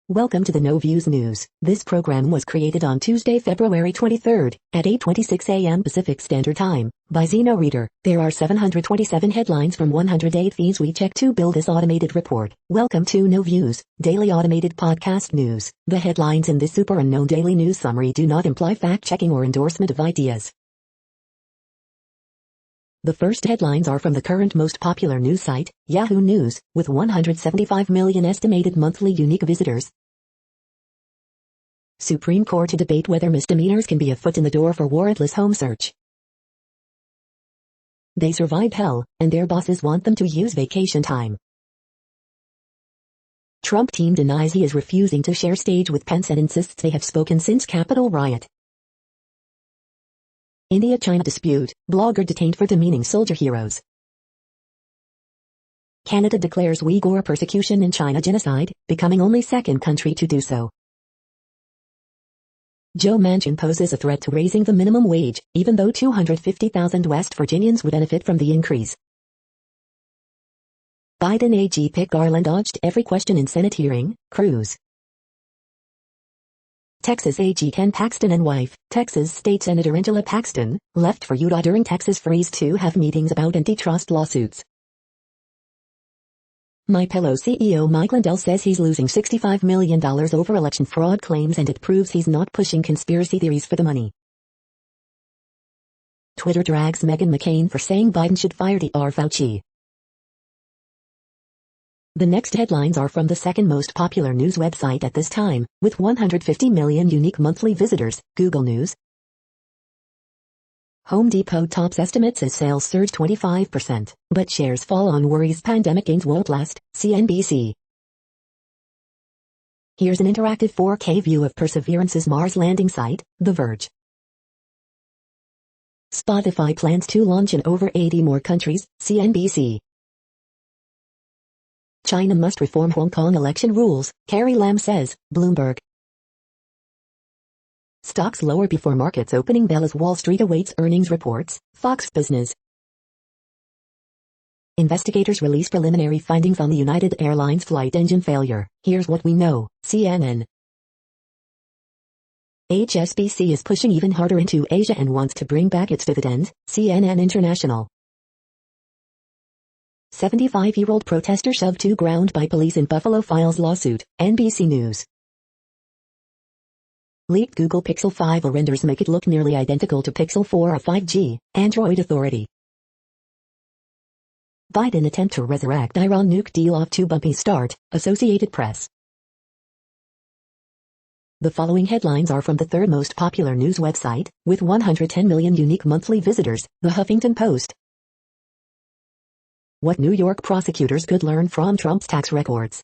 Welcome to the No Views News. This program was created on Tuesday, February 23rd, at 8:26 a.m. Pacific Standard Time, by Zeno Reader. There are 727 headlines from 108 feeds we check to build this automated report. Welcome to No Views, daily automated podcast news. The headlines in this super unknown daily news summary do not imply fact-checking or endorsement of ideas. The first headlines are from the current most popular news site, Yahoo News, with 175 million estimated monthly unique visitors. Supreme Court to debate whether misdemeanors can be a foot in the door for warrantless home search. They survived hell, and their bosses want them to use vacation time. Trump team denies he is refusing to share stage with Pence and insists they have spoken since Capitol riot. India-China dispute, blogger detained for demeaning soldier heroes. Canada declares Uyghur persecution in China genocide, becoming only second country to do so. Joe Manchin poses a threat to raising the minimum wage, even though 250,000 West Virginians would benefit from the increase. Biden AG Pitt Garland dodged every question in Senate hearing, Cruz. Texas AG Ken Paxton and wife, Texas State Senator Angela Paxton, left for Utah during Texas freeze to have meetings about antitrust lawsuits. MyPillow CEO Mike Lindell says he's losing $65 million over election fraud claims and it proves he's not pushing conspiracy theories for the money. Twitter drags Meghan McCain for saying Biden should fire Dr. Fauci. The next headlines are from the second most popular news website at this time, with 150 million unique monthly visitors, Google News. Home Depot tops estimates as sales surge 25%, but shares fall on worries pandemic gains won't last, CNBC. Here's an interactive 4K view of Perseverance's Mars landing site, The Verge. Spotify plans to launch in over 80 more countries, CNBC. China must reform Hong Kong election rules, Carrie Lam says, Bloomberg. Stocks lower before markets opening bell as Wall Street awaits earnings reports, Fox Business. Investigators release preliminary findings on the United Airlines flight engine failure. Here's what we know, CNN. HSBC is pushing even harder into Asia and wants to bring back its dividends, CNN International. 75-year-old protester shoved to ground by police in Buffalo files lawsuit, NBC News. Leaked Google Pixel 5 renders make it look nearly identical to Pixel 4 of 5G, Android Authority. Biden attempt to resurrect Iran nuke deal off to bumpy start, Associated Press. The following headlines are from the third most popular news website, with 110 million unique monthly visitors, The Huffington Post. What New York prosecutors could learn from Trump's tax records.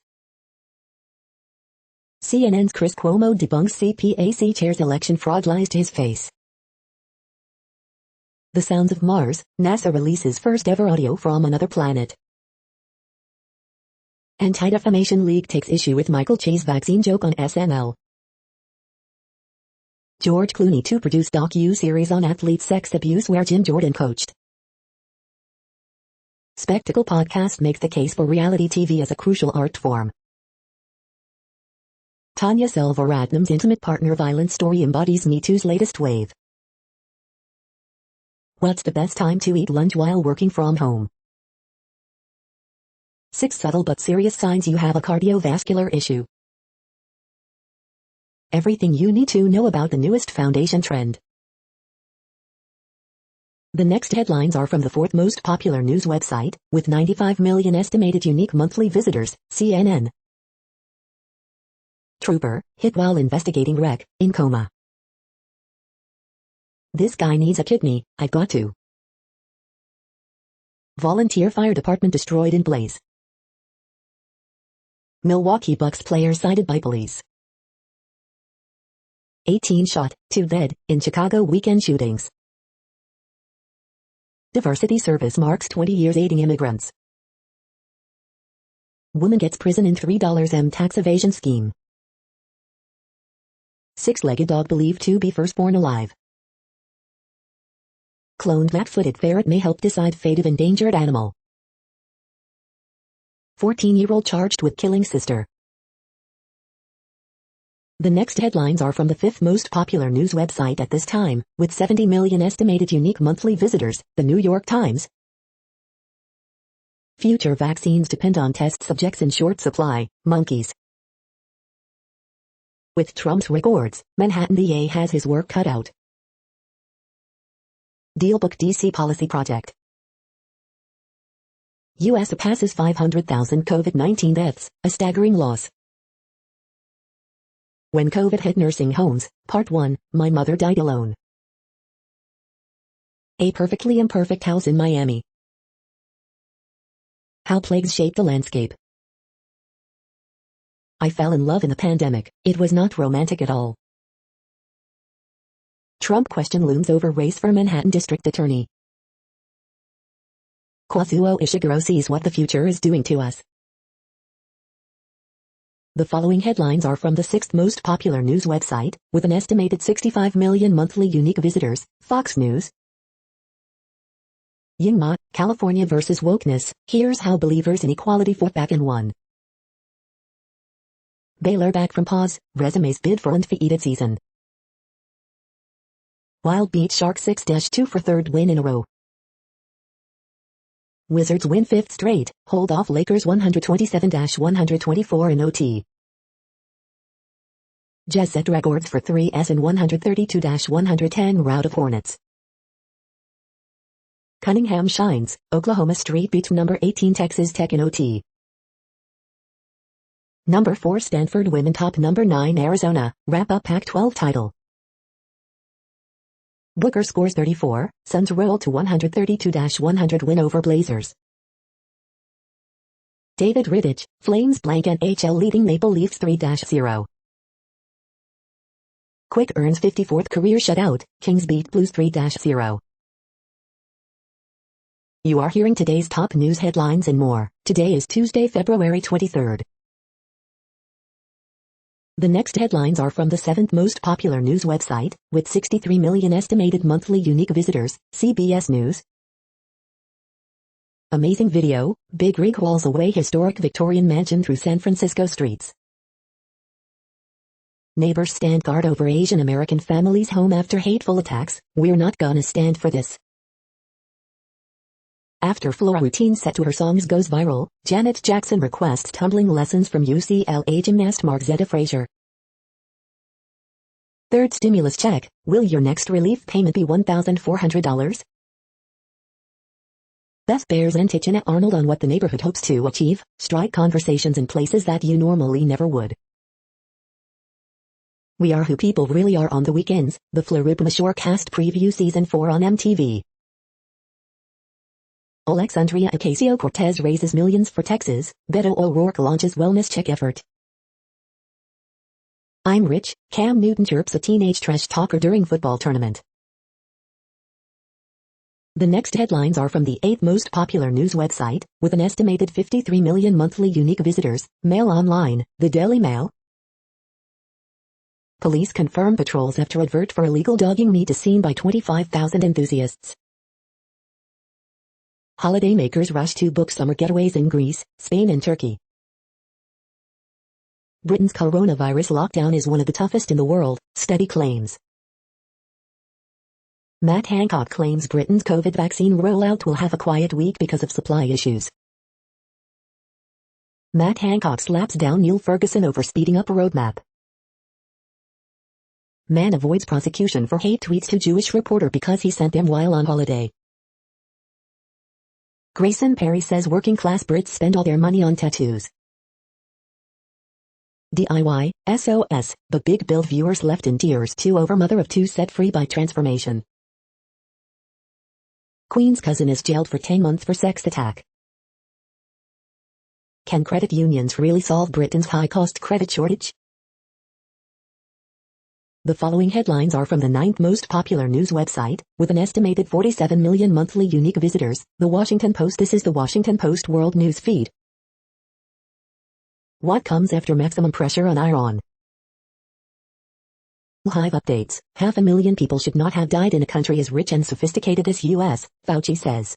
CNN's Chris Cuomo debunks CPAC chair's election fraud, lies to his face. The Sounds of Mars, NASA releases first ever audio from another planet. Anti-Defamation League takes issue with Michael Che's vaccine joke on SNL. George Clooney to produce docu-series on athlete sex abuse where Jim Jordan coached. Spectacle Podcast makes the case for reality TV as a crucial art form. Tanya Selvaratnam's intimate partner violence story embodies Me Too's latest wave. What's the best time to eat lunch while working from home? 6 subtle but serious signs you have a cardiovascular issue. Everything you need to know about the newest foundation trend. The next headlines are from the fourth most popular news website, with 95 million estimated unique monthly visitors, CNN. Trooper, hit while investigating wreck, in coma. This guy needs a kidney, I've got to. Volunteer fire department destroyed in blaze. Milwaukee Bucks player cited by police. 18 shot, 2 dead, in Chicago weekend shootings. Diversity Service marks 20 years aiding immigrants. Woman gets prison in $3 tax evasion scheme. 6-legged dog believed to be firstborn alive. Cloned mat-footed ferret may help decide fate of endangered animal. 14-year-old charged with killing sister. The next headlines are from the fifth most popular news website at this time, with 70 million estimated unique monthly visitors, the New York Times. Future vaccines depend on test subjects in short supply, monkeys. With Trump's records, Manhattan DA has his work cut out. Dealbook DC policy project. U.S. passes 500,000 COVID-19 deaths, a staggering loss. When COVID hit nursing homes, Part 1, My Mother Died Alone. A perfectly imperfect house in Miami. How plagues shape the landscape. I fell in love in the pandemic. It was not romantic at all. Trump question looms over race for Manhattan District Attorney. Kazuo Ishiguro sees what the future is doing to us. The following headlines are from the sixth most popular news website, with an estimated 65 million monthly unique visitors, Fox News. Yingma, California versus wokeness, here's how believers in equality fought back and won. Baylor back from pause, resumes bid for undefeated season. Wild beat Sharks 6-2 for third win in a row. Wizards win fifth straight, hold off Lakers 127-124 in OT. Jazz set records for 3s in 132-110 rout of Hornets. Cunningham shines, Oklahoma State beats number 18 Texas Tech in OT. Number 4 Stanford women top number 9 Arizona, wrap up Pac-12 title. Booker scores 34, Suns roll to 132-100 win over Blazers. David Riddich, Flames blank NHL leading Maple Leafs 3-0. Quick earns 54th career shutout, Kings beat Blues 3-0. You are hearing today's top news headlines and more. Today is Tuesday, February 23rd. The next headlines are from the seventh most popular news website, with 63 million estimated monthly unique visitors, CBS News. Amazing video, Big Rig hauls away historic Victorian mansion through San Francisco streets. Neighbors stand guard over Asian American family's home after hateful attacks, we're not gonna stand for this. After floor routine set to her songs goes viral, Janet Jackson requests tumbling lessons from UCLA gymnast Margzetta Frazier. Third stimulus check, will your next relief payment be $1,400? Beth Bears and Tichina Arnold on what the neighborhood hopes to achieve, strike conversations in places that you normally never would. We Are Who People Really Are on the weekends, the Floribama Shore cast preview season 4 on MTV. Alexandria Ocasio-Cortez raises millions for Texas, Beto O'Rourke launches wellness check effort. I'm rich, Cam Newton chirps a teenage trash talker during football tournament. The next headlines are from the eighth most popular news website, with an estimated 53 million monthly unique visitors, Mail Online, the Daily Mail. Police confirm patrols after advert for illegal dogging meet is seen by 25,000 enthusiasts. Holidaymakers rush to book summer getaways in Greece, Spain and Turkey. Britain's coronavirus lockdown is one of the toughest in the world, study claims. Matt Hancock claims Britain's COVID vaccine rollout will have a quiet week because of supply issues. Matt Hancock slaps down Neil Ferguson over speeding up a roadmap. Man avoids prosecution for hate tweets to Jewish reporter because he sent them while on holiday. Grayson Perry says working-class Brits spend all their money on tattoos. DIY, SOS, but Big Bill viewers left in tears. 2 over mother of 2 set free by transformation. Queen's cousin is jailed for 10 months for sex attack. Can credit unions really solve Britain's high-cost credit shortage? The following headlines are from the ninth most popular news website, with an estimated 47 million monthly unique visitors, The Washington Post. This is The Washington Post World News Feed. What comes after maximum pressure on Iran? Hive updates. 500,000 people should not have died in a country as rich and sophisticated as U.S., Fauci says.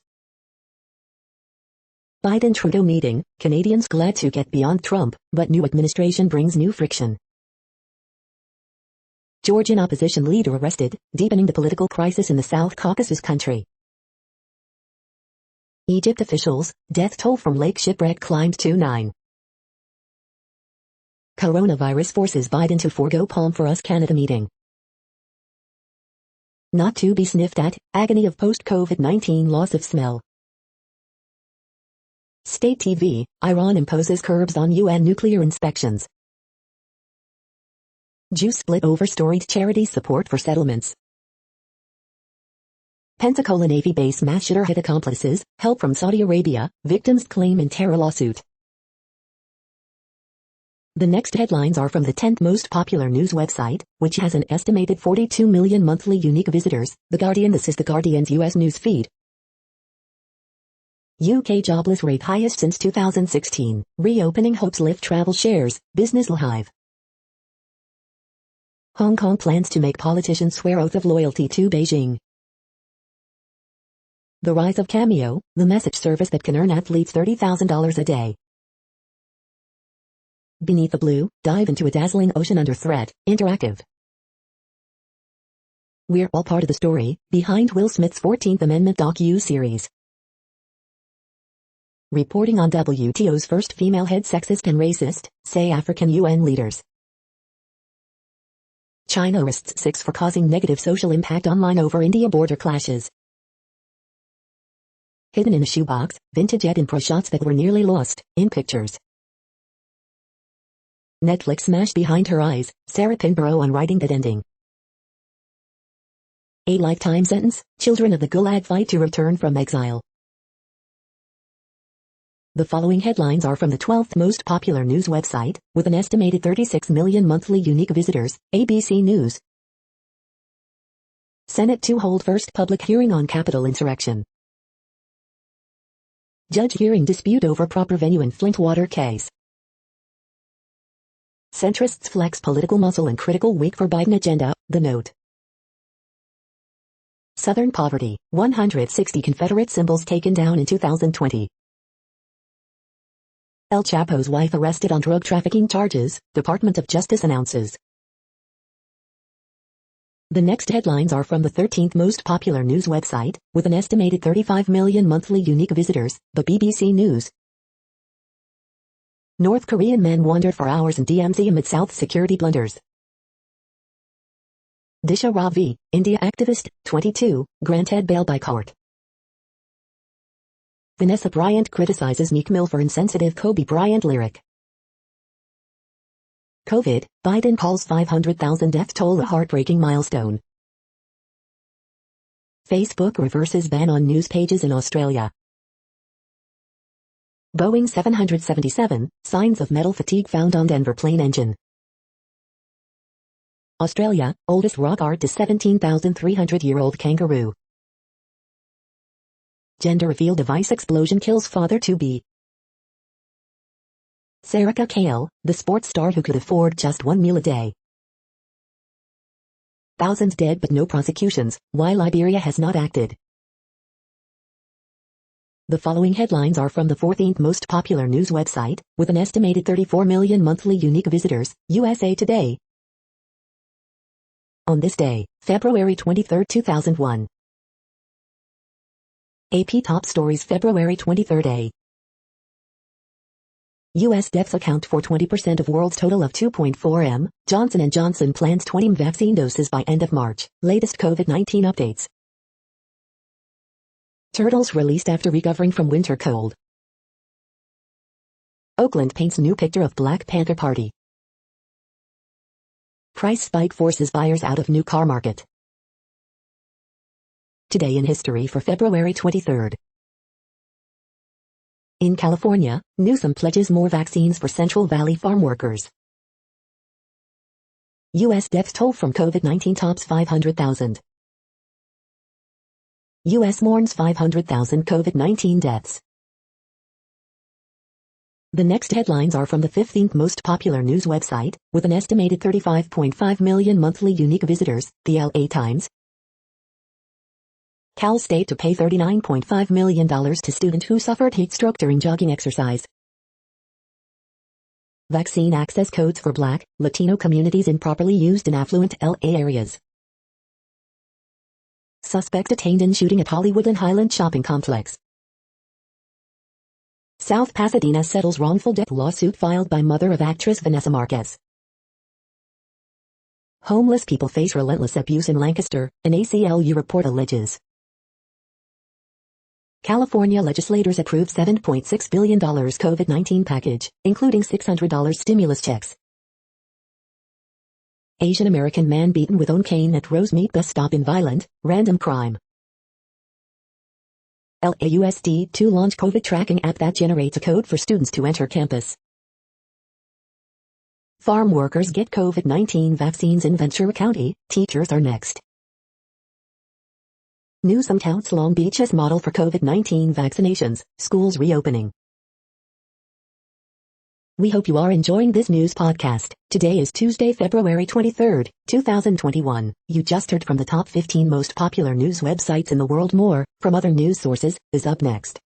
Biden-Trudeau meeting, Canadians glad to get beyond Trump, but new administration brings new friction. Georgian opposition leader arrested, deepening the political crisis in the South Caucasus country. Egypt officials, death toll from lake shipwreck climbed to 9. Coronavirus forces Biden to forego Palm for Us Canada meeting. Not to be sniffed at, agony of post-COVID-19 loss of smell. State TV, Iran imposes curbs on UN nuclear inspections. Jews split over storied charity support for settlements. Pensacola Navy base mass shooter hit accomplices, help from Saudi Arabia, victims claim in terror lawsuit. The next headlines are from the 10th most popular news website, which has an estimated 42 million monthly unique visitors, The Guardian. This is The Guardian's US news feed. UK jobless rate highest since 2016, reopening hopes lift travel shares, business hive. Hong Kong plans to make politicians swear oath of loyalty to Beijing. The rise of Cameo, the message service that can earn athletes $30,000 a day. Beneath the Blue, dive into a dazzling ocean under threat, interactive. We're all part of the story, behind Will Smith's 14th Amendment docu-series. Reporting on WTO's first female head sexist and racist, say African UN leaders. China arrests 6 for causing negative social impact online over India border clashes. Hidden in a shoebox, vintage Ed and Pro shots that were nearly lost, in pictures. Netflix smash behind her eyes, Sarah Pinborough on writing that ending. A lifetime sentence, children of the Gulag fight to return from exile. The following headlines are from the 12th most popular news website, with an estimated 36 million monthly unique visitors, ABC News. Senate to hold first public hearing on Capitol insurrection. Judge hearing dispute over proper venue in Flint water case. Centrists flex political muscle in critical week for Biden agenda, The Note. Southern poverty, 160 Confederate symbols taken down in 2020. El Chapo's wife arrested on drug trafficking charges, Department of Justice announces. The next headlines are from the 13th most popular news website, with an estimated 35 million monthly unique visitors, the BBC News. North Korean man wandered for hours in DMZ amid South security blunders. Disha Ravi, India activist, 22, granted bail by court. Vanessa Bryant criticizes Meek Mill for insensitive Kobe Bryant lyric. COVID, Biden calls 500,000 death toll a heartbreaking milestone. Facebook reverses ban on news pages in Australia. Boeing 777, signs of metal fatigue found on Denver plane engine. Australia, oldest rock art is 17,300-year-old kangaroo. Gender reveal device explosion kills father-to-be. Sarika Kale, the sports star who could afford just one meal a day. Thousands dead but no prosecutions, why Liberia has not acted. The following headlines are from the 14th most popular news website, with an estimated 34 million monthly unique visitors, USA Today. On this day, February 23, 2001. AP Top Stories February 23. U.S. deaths account for 20% of world's total of 2.4 m. Johnson & Johnson plans 20 m vaccine doses by end of March. Latest COVID-19 updates. Turtles released after recovering from winter cold. Oakland paints new picture of Black Panther Party. Price spike forces buyers out of new car market. Today in history for February 23. In California, Newsom pledges more vaccines for Central Valley farm workers. U.S. deaths toll from COVID-19 tops 500,000. U.S. mourns 500,000 COVID-19 deaths. The next headlines are from the 15th most popular news website, with an estimated 35.5 million monthly unique visitors, the LA Times. Cal State to pay $39.5 million to student who suffered heat stroke during jogging exercise. Vaccine access codes for Black, Latino communities improperly used in affluent LA areas. Suspect detained in shooting at Hollywood and Highland shopping complex. South Pasadena settles wrongful death lawsuit filed by mother of actress Vanessa Marquez. Homeless people face relentless abuse in Lancaster, an ACLU report alleges. California legislators approve $7.6 billion COVID-19 package, including $600 stimulus checks. Asian American man beaten with own cane at Rosemead bus stop in violent, random crime. LAUSD to launch COVID tracking app that generates a code for students to enter campus. Farm workers get COVID-19 vaccines in Ventura County, teachers are next. Newsom touts Long Beach as model for COVID-19 vaccinations, schools reopening. We hope you are enjoying this news podcast. Today is Tuesday, February 23rd, 2021. You just heard from the top 15 most popular news websites in the world. More, from other news sources, is up next.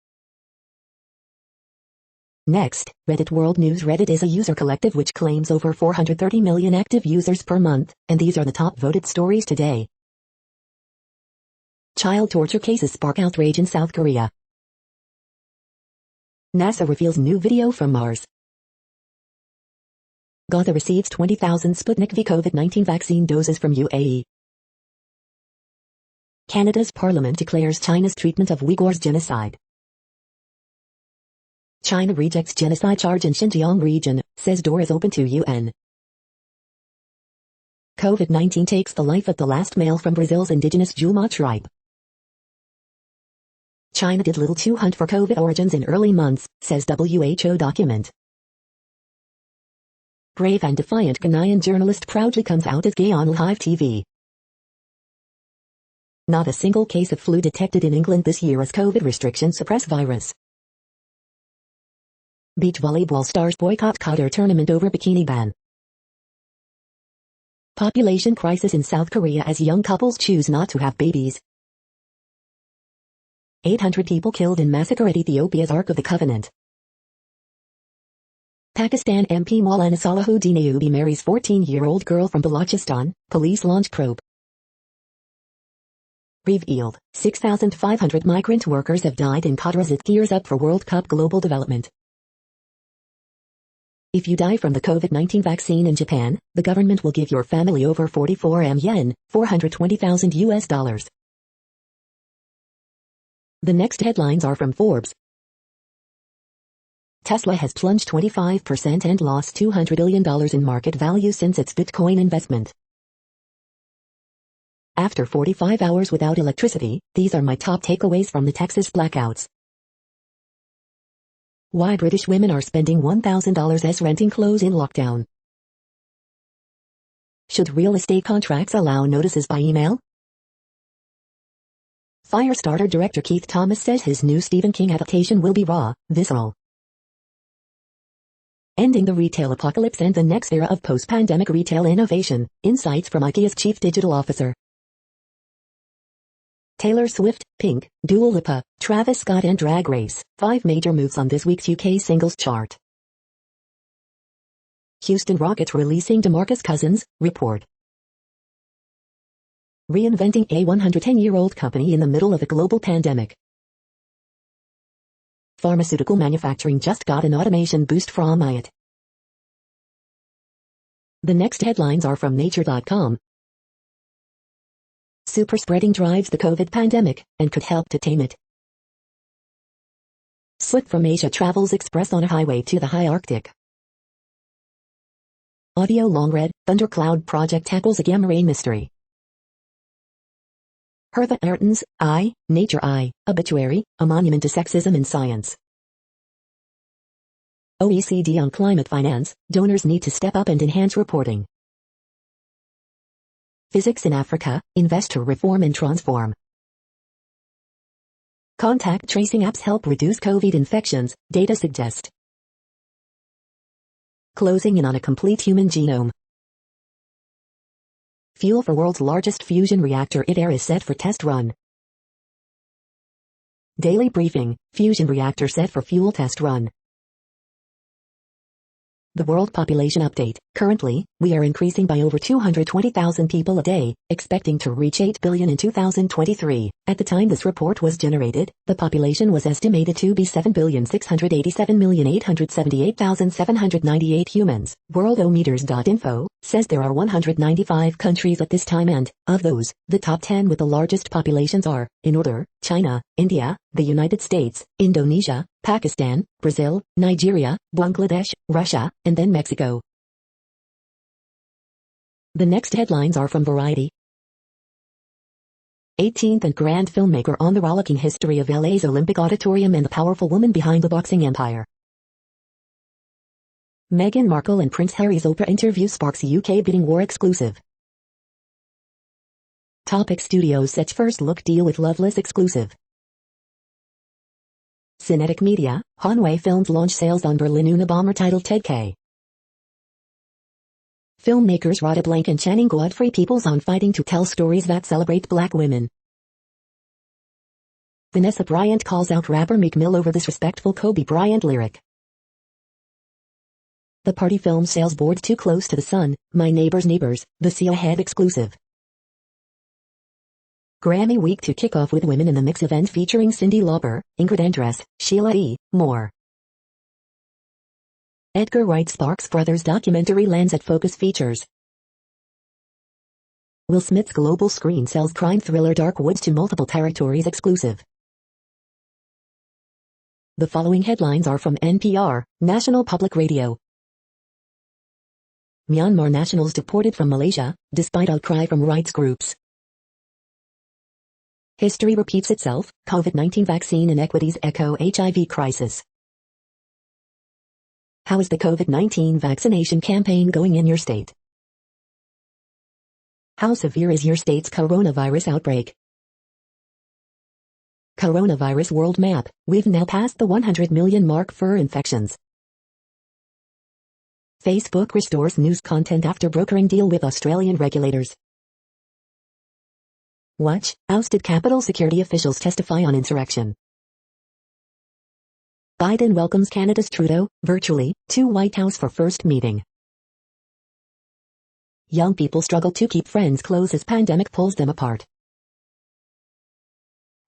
Next, Reddit World News. Reddit is a user collective which claims over 430 million active users per month, and these are the top voted stories today. Child torture cases spark outrage in South Korea. NASA reveals new video from Mars. Gaza receives 20,000 Sputnik V COVID-19 vaccine doses from UAE. Canada's parliament declares China's treatment of Uyghurs genocide. China rejects genocide charge in Xinjiang region, says door is open to UN. COVID-19 takes the life of the last male from Brazil's indigenous Juma tribe. China did little to hunt for COVID origins in early months, says WHO document. Brave and defiant Ghanaian journalist proudly comes out as gay on live TV. Not a single case of flu detected in England this year as COVID restrictions suppress virus. Beach volleyball stars boycott Qatar tournament over bikini ban. Population crisis in South Korea as young couples choose not to have babies. 800 people killed in massacre at Ethiopia's Ark of the Covenant. Pakistan MP Maulana Salahuddin Ayubi marries 14-year-old girl from Balochistan, police launch probe. Revealed, 6,500 migrant workers have died in Qatar as it gears up for World Cup global development. If you die from the COVID-19 vaccine in Japan, the government will give your family over 44 M yen, $420,000. The next headlines are from Forbes. Tesla has plunged 25% and lost $200 billion in market value since its Bitcoin investment. After 45 hours without electricity, these are my top takeaways from the Texas blackouts. Why British women are spending $1,000 as renting clothes in lockdown. Should real estate contracts allow notices by email? Firestarter director Keith Thomas says his new Stephen King adaptation will be raw, visceral. Ending the retail apocalypse and the next era of post-pandemic retail innovation, insights from IKEA's chief digital officer. Taylor Swift, Pink, Dua Lipa, Travis Scott and Drag Race, 5 major moves on this week's UK singles chart. Houston Rockets releasing DeMarcus Cousins, report. Reinventing a 110-year-old company in the middle of a global pandemic. Pharmaceutical manufacturing just got an automation boost from IAT. The next headlines are from Nature.com. Super spreading drives the COVID pandemic, and could help to tame it. Slip from Asia travels express on a highway to the high Arctic. Audio long read, Thundercloud Project tackles a gamma rain mystery. Hertha Ayrton's Nature obituary, a monument to sexism in science. OECD on climate finance, donors need to step up and enhance reporting. Physics in Africa, investor reform and transform. Contact tracing apps help reduce COVID infections, data suggest. Closing in on a complete human genome. Fuel for world's largest fusion reactor ITER is set for test run. Daily briefing, fusion reactor set for fuel test run. The World Population Update. Currently, we are increasing by over 220,000 people a day, expecting to reach 8 billion in 2023. At the time this report was generated, the population was estimated to be 7,687,878,798 humans. Worldometers.info says there are 195 countries at this time and, of those, the top 10 with the largest populations are, in order, China, India, the United States, Indonesia, Pakistan, Brazil, Nigeria, Bangladesh, Russia, and then Mexico. The next headlines are from Variety. 18th and grand filmmaker on the rollicking history of LA's Olympic Auditorium and the powerful woman behind the boxing empire. Meghan Markle and Prince Harry's Oprah interview sparks UK bidding war exclusive. Topic Studios sets first look deal with Loveless exclusive. Cinetic Media, Hanwei Films launch sales on Berlin Unabomber titled Ted K. Filmmakers Rhoda Blank and Channing Godfrey Peoples on fighting to tell stories that celebrate black women. Vanessa Bryant calls out rapper Meek Mill over disrespectful Kobe Bryant lyric. The Party Film Sales Board Too Close to the Sun, My Neighbor's Neighbors, the See Ahead exclusive. Grammy Week to kick off with Women in the Mix event featuring Cyndi Lauper, Ingrid Andress, Sheila E. Moore. Edgar Wright Sparks Brothers documentary lands at Focus Features. Will Smith's global screen sells crime thriller Dark Woods to multiple territories exclusive. The following headlines are from NPR, National Public Radio. Myanmar nationals deported from Malaysia, despite outcry from rights groups. History repeats itself, COVID-19 vaccine inequities echo HIV crisis. How is the COVID-19 vaccination campaign going in your state? How severe is your state's coronavirus outbreak? Coronavirus world map, we've now passed the 100 million mark for infections. Facebook restores news content after brokering deal with Australian regulators. Watch, ousted Capitol security officials testify on insurrection. Biden welcomes Canada's Trudeau, virtually, to White House for first meeting. Young people struggle to keep friends close as pandemic pulls them apart.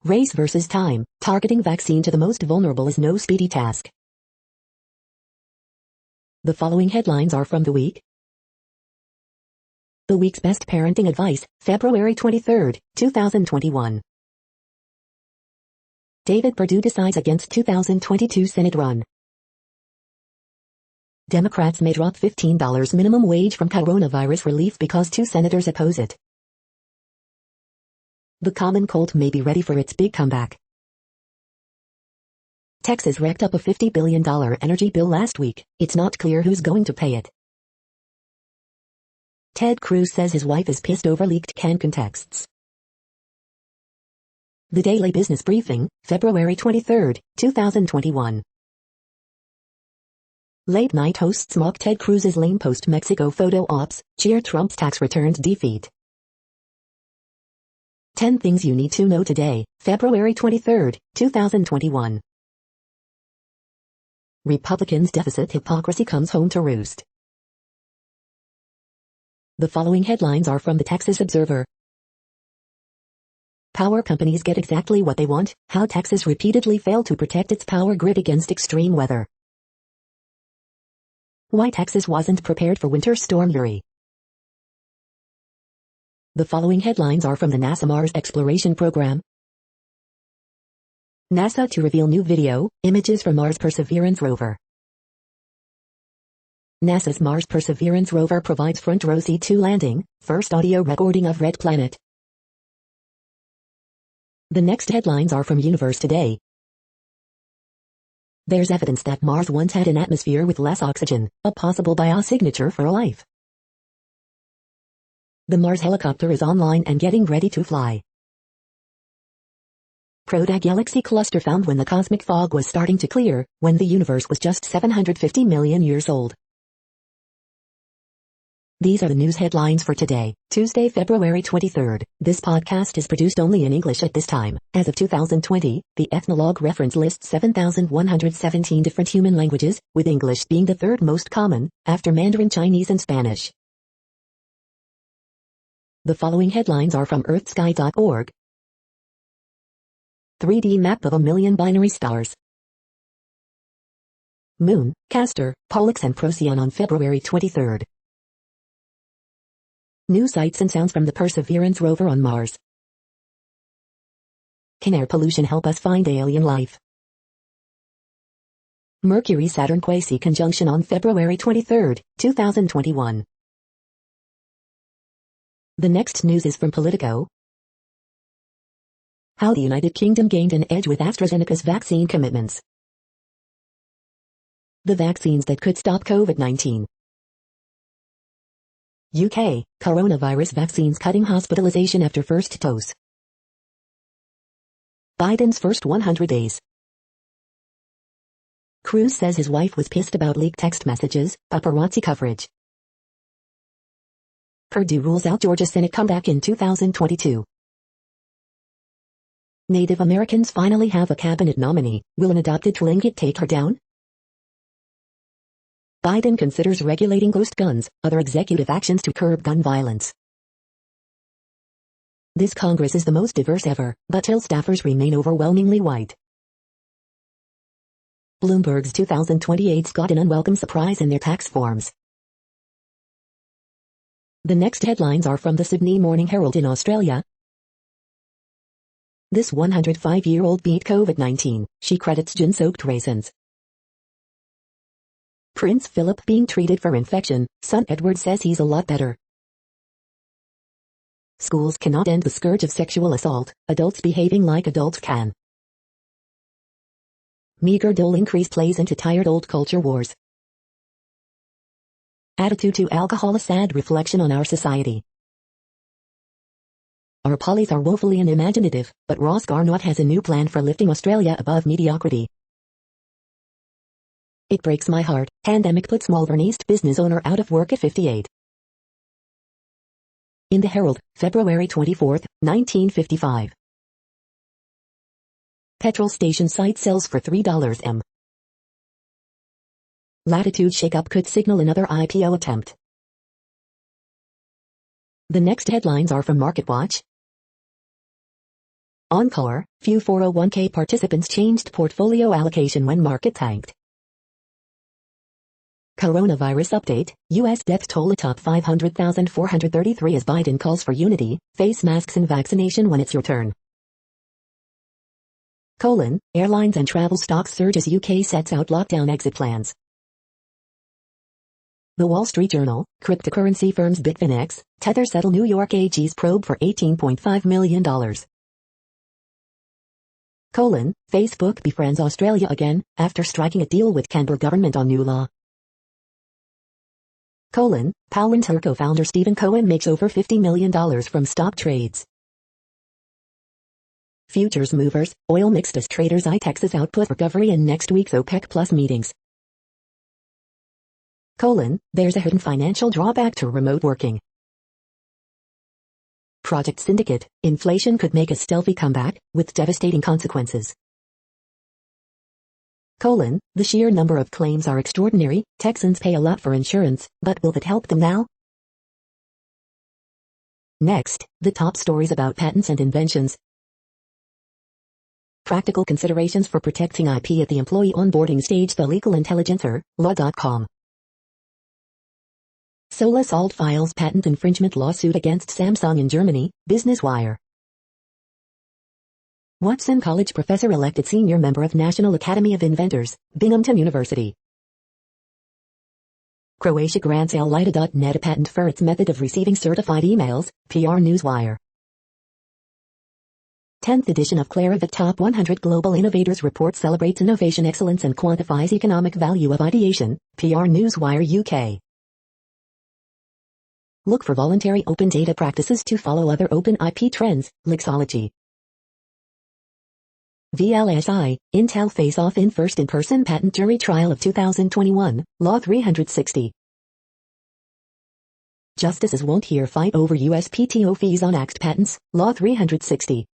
Race versus time, targeting vaccine to the most vulnerable is no speedy task. The following headlines are from The Week. The week's best parenting advice, February 23, 2021. David Perdue decides against 2022 Senate run. Democrats may drop $15 minimum wage from coronavirus relief because 2 senators oppose it. The Common Cold may be ready for its big comeback. Texas racked up a $50 billion energy bill last week. It's not clear who's going to pay it. Ted Cruz says his wife is pissed over leaked Cancun texts. The Daily Business Briefing, February 23, 2021. Late night hosts mock Ted Cruz's lame post-Mexico photo ops, cheer Trump's tax returns defeat. 10 things you need to know today, February 23, 2021. Republicans' deficit hypocrisy comes home to roost. The following headlines are from the Texas Observer. Power companies get exactly what they want, how Texas repeatedly failed to protect its power grid against extreme weather. Why Texas wasn't prepared for Winter Storm Uri. The following headlines are from the NASA Mars Exploration Program. NASA to reveal new video, images from Mars Perseverance rover. NASA's Mars Perseverance rover provides front row seat to landing, first audio recording of Red Planet. The next headlines are from Universe Today. There's evidence that Mars once had an atmosphere with less oxygen, a possible biosignature for life. The Mars helicopter is online and getting ready to fly. Proto-galaxy cluster found when the cosmic fog was starting to clear, when the universe was just 750 million years old. These are the news headlines for today, Tuesday, February 23rd. This podcast is produced only in English at this time. As of 2020, the Ethnologue reference lists 7,117 different human languages, with English being the third most common, after Mandarin Chinese and Spanish. The following headlines are from earthsky.org. 3D map of 1,000,000 binary stars. Moon, Castor, Pollux and Procyon on February 23rd. New sights and sounds from the Perseverance rover on Mars. Can air pollution help us find alien life? Mercury-Saturn quasi-conjunction on February 23rd, 2021. The next news is from Politico. How the United Kingdom gained an edge with AstraZeneca's vaccine commitments. The vaccines that could stop COVID-19. UK, coronavirus vaccines cutting hospitalization after first dose. Biden's first 100 days. Cruz says his wife was pissed about leaked text messages, paparazzi coverage. Purdue rules out Georgia Senate comeback in 2022. Native Americans finally have a cabinet nominee. Will an adopted Tlingit take her down? Biden considers regulating ghost guns, other executive actions to curb gun violence. This Congress is the most diverse ever, but Hill staffers remain overwhelmingly white. Bloomberg's 2028s got an unwelcome surprise in their tax forms. The next headlines are from the Sydney Morning Herald in Australia. This 105-year-old beat COVID-19, she credits gin-soaked raisins. Prince Philip being treated for infection, son Edward says he's a lot better. Schools cannot end the scourge of sexual assault, adults behaving like adults can. Meager dole increase plays into tired old culture wars. Attitude to alcohol, a sad reflection on our society. Our pollies are woefully unimaginative, but Ross Garnott has a new plan for lifting Australia above mediocrity. It breaks my heart. Pandemic puts Malvern East business owner out of work at 58. In the Herald, February 24, 1955. Petrol station site sells for $3 m. Latitude shakeup could signal another IPO attempt. The next headlines are from MarketWatch. Encore, few 401k participants changed portfolio allocation when market tanked. Coronavirus update, U.S. death toll atop 500,433 as Biden calls for unity, face masks and vaccination when it's your turn. Airlines and travel stocks surge as UK sets out lockdown exit plans. The Wall Street Journal, cryptocurrency firms Bitfinex, Tether settle New York AG's probe for $18.5 million. Facebook befriends Australia again, after striking a deal with Canberra government on new law. Palantir co-founder Stephen Cohen makes over $50 million from stock trades. Futures movers, oil mixed as traders eye Texas output recovery in next week's OPEC Plus meetings. There's a hidden financial drawback to remote working. Project Syndicate, inflation could make a stealthy comeback, with devastating consequences. The sheer number of claims are extraordinary. Texans pay a lot for insurance, but will that help them now? Next, the top stories about patents and inventions. Practical considerations for protecting IP at the employee onboarding stage. The Legal Intelligencer, law.com. Solasalt files patent infringement lawsuit against Samsung in Germany, Business Wire. Watson College professor elected senior member of National Academy of Inventors, Binghamton University. Croatia grants Alida.net a patent for its method of receiving certified emails, PR Newswire. 10th edition of Clarivat Top 100 Global Innovators Report celebrates innovation excellence and quantifies economic value of ideation, PR Newswire UK. Look for voluntary open data practices to follow other open IP trends, Lexology. VLSI, Intel face-off in first in-person patent jury trial of 2021, Law 360. Justices won't hear fight over USPTO fees on axed patents, Law 360.